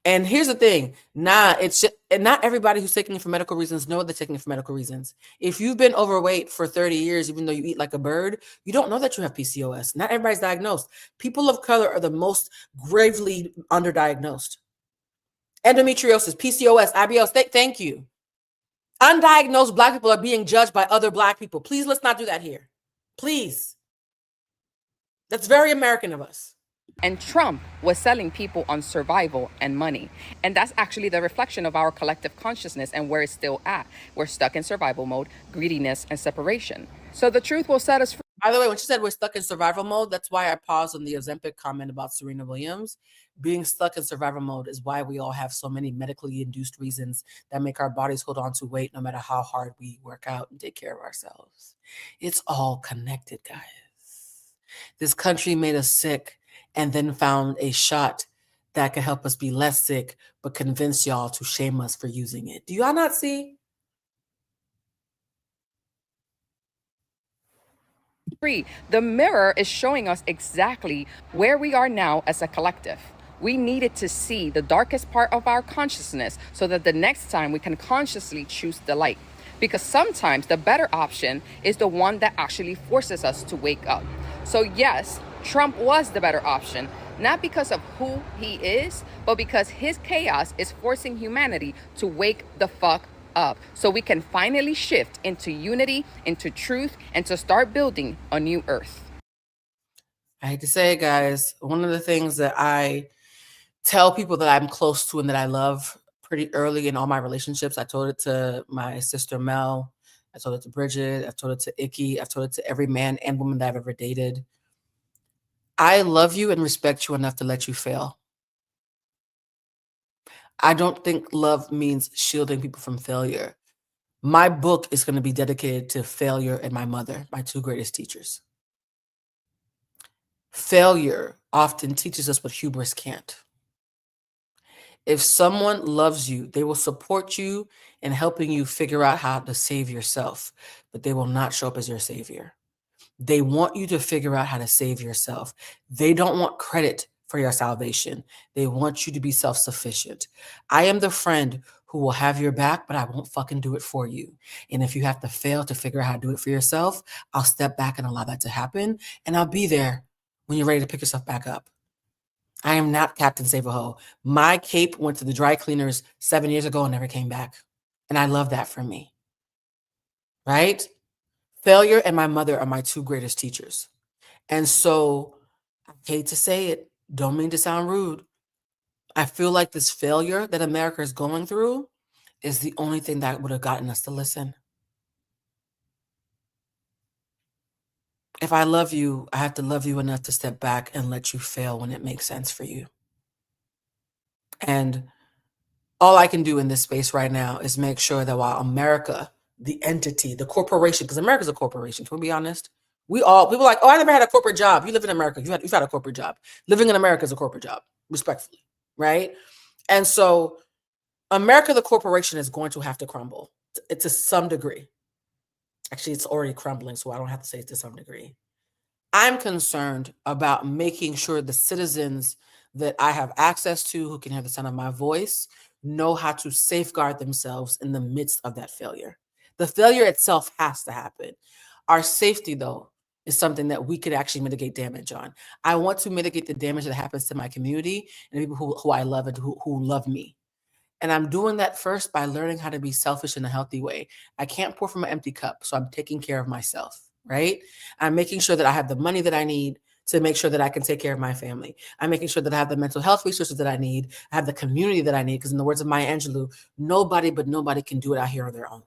And here's the thing. It's just, and not everybody who's taking it for medical reasons know they're taking it for medical reasons. If you've been overweight for 30 years, even though you eat like a bird, you don't know that you have PCOS. Not everybody's diagnosed. People of color are the most gravely underdiagnosed. Endometriosis, PCOS, IBS, thank you. Undiagnosed Black people are being judged by other Black people. Please, let's not do that here. Please. That's very American of us. And Trump was selling people on survival and money. And that's actually the reflection of our collective consciousness and where it's still at. We're stuck in survival mode, greediness, and separation. So the truth will set us free. By the way, when she said we're stuck in survival mode, that's why I paused on the Ozempic comment about Serena Williams. Being stuck in survival mode is why we all have so many medically induced reasons that make our bodies hold on to weight no matter how hard we work out and take care of ourselves. It's all connected, guys. This country made us sick and then found a shot that could help us be less sick, but convince y'all to shame us for using it. Do y'all not see? The mirror is showing us exactly where we are now as a collective. We needed to see the darkest part of our consciousness so that the next time we can consciously choose the light. Because sometimes the better option is the one that actually forces us to wake up. So yes, Trump was the better option, not because of who he is, but because his chaos is forcing humanity to wake the fuck up so we can finally shift into unity, into truth, and to start building a new earth. I hate to say it, guys. One of the things that I tell people that I'm close to and that I love pretty early in all my relationships, I told it to my sister Mel, I told it to Bridget, I've told it to Icky, I've told it to every man and woman that I've ever dated. I love you and respect you enough to let you fail. I don't think love means shielding people from failure. My book is going to be dedicated to failure and my mother, my two greatest teachers. Failure often teaches us what hubris can't. If someone loves you, they will support you in helping you figure out how to save yourself, but they will not show up as your savior. They want you to figure out how to save yourself. They don't want credit for your salvation. They want you to be self-sufficient. I am the friend who will have your back, but I won't fucking do it for you. And if you have to fail to figure out how to do it for yourself, I'll step back and allow that to happen. And I'll be there when you're ready to pick yourself back up. I am not Captain Save-A-Ho. My cape went to the dry cleaners 7 years ago and never came back. And I love that for me. Right? Failure and my mother are my two greatest teachers. And so I hate to say it, don't mean to sound rude. I feel like this failure that America is going through is the only thing that would have gotten us to listen. If I love you, I have to love you enough to step back and let you fail when it makes sense for you. And all I can do in this space right now is make sure that while America, the entity, the corporation, because America's a corporation, can we be honest? People are like, oh, I never had a corporate job. You live in America. You've had a corporate job. Living in America is a corporate job, respectfully, right? And so America, the corporation, is going to have to crumble to some degree. Actually, it's already crumbling, so I don't have to say it to some degree. I'm concerned about making sure the citizens that I have access to, who can hear the sound of my voice, know how to safeguard themselves in the midst of that failure. The failure itself has to happen. Our safety, though, is something that we could actually mitigate damage on. I want to mitigate the damage that happens to my community and the people who I love and who love me. And I'm doing that first by learning how to be selfish in a healthy way. I can't pour from an empty cup, so I'm taking care of myself, right? I'm making sure that I have the money that I need to make sure that I can take care of my family. I'm making sure that I have the mental health resources that I need. I have the community that I need, because in the words of Maya Angelou, nobody but nobody can do it out here on their own.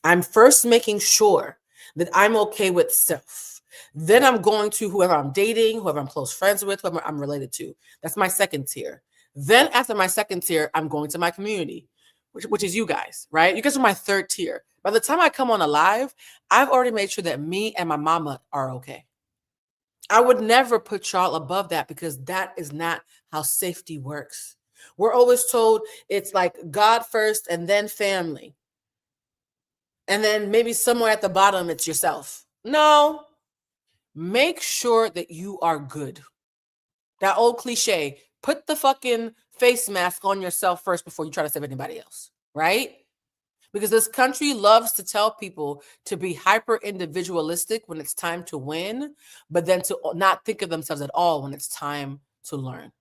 I'm first making sure that I'm okay with self. Then I'm going to whoever I'm dating, whoever I'm close friends with, whoever I'm related to. That's my second tier. Then after my second tier, I'm going to my community, which is you guys, right? You guys are my third tier. By the time I come on alive, I've already made sure that me and my mama are okay. I would never put y'all above that, because that is not how safety works. We're always told it's like God first and then family. And then maybe somewhere at the bottom, it's yourself. No, make sure that you are good. That old cliche, put the fucking face mask on yourself first before you try to save anybody else, right? Because this country loves to tell people to be hyper individualistic when it's time to win, but then to not think of themselves at all when it's time to learn.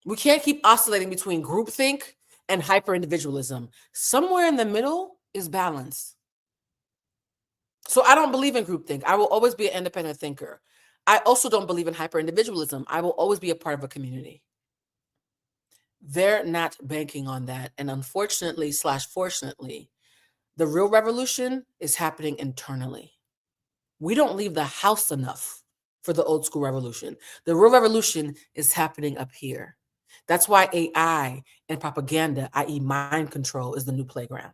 We can't keep oscillating between groupthink and hyper individualism. Somewhere in the middle is balance. So I don't believe in groupthink. I will always be an independent thinker. I also don't believe in hyper individualism. I will always be a part of a community. They're not banking on that. And unfortunately / fortunately, the real revolution is happening internally. We don't leave the house enough for the old school revolution. The real revolution is happening up here. That's why AI and propaganda, i.e. mind control, is the new playground.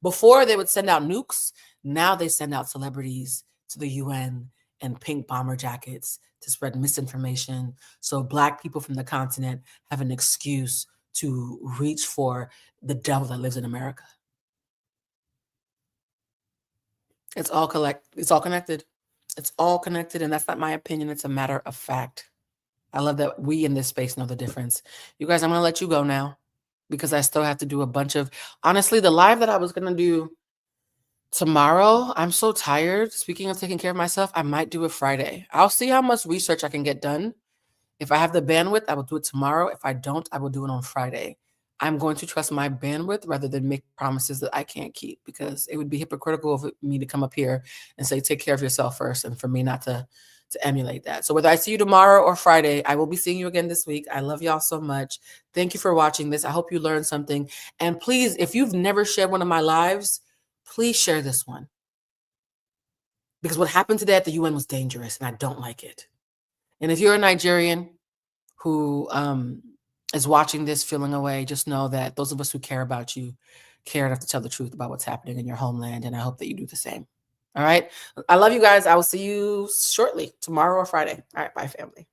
Before they would send out nukes, now they send out celebrities to the UN and pink bomber jackets to spread misinformation, so Black people from the continent have an excuse to reach for the devil that lives in America. It's all connected. It's all connected, and that's not my opinion. It's a matter of fact. I love that we in this space know the difference. You guys, I'm going to let you go now, because I still have to do a bunch of, honestly, the live that I was going to do tomorrow, I'm so tired. Speaking of taking care of myself, I might do it Friday. I'll see how much research I can get done. If I have the bandwidth, I will do it tomorrow. If I don't, I will do it on Friday. I'm going to trust my bandwidth rather than make promises that I can't keep, because it would be hypocritical of me to come up here and say, take care of yourself first, and for me not to emulate that. So whether I see you tomorrow or Friday, I will be seeing you again this week. I love y'all so much. Thank you for watching this. I hope you learned something. And please, if you've never shared one of my lives, please share this one. Because what happened today at the UN was dangerous, and I don't like it. And if you're a Nigerian who is watching this, feeling away, just know that those of us who care about you care enough to tell the truth about what's happening in your homeland. And I hope that you do the same. All right. I love you guys. I will see you shortly, tomorrow or Friday. All right. Bye, family.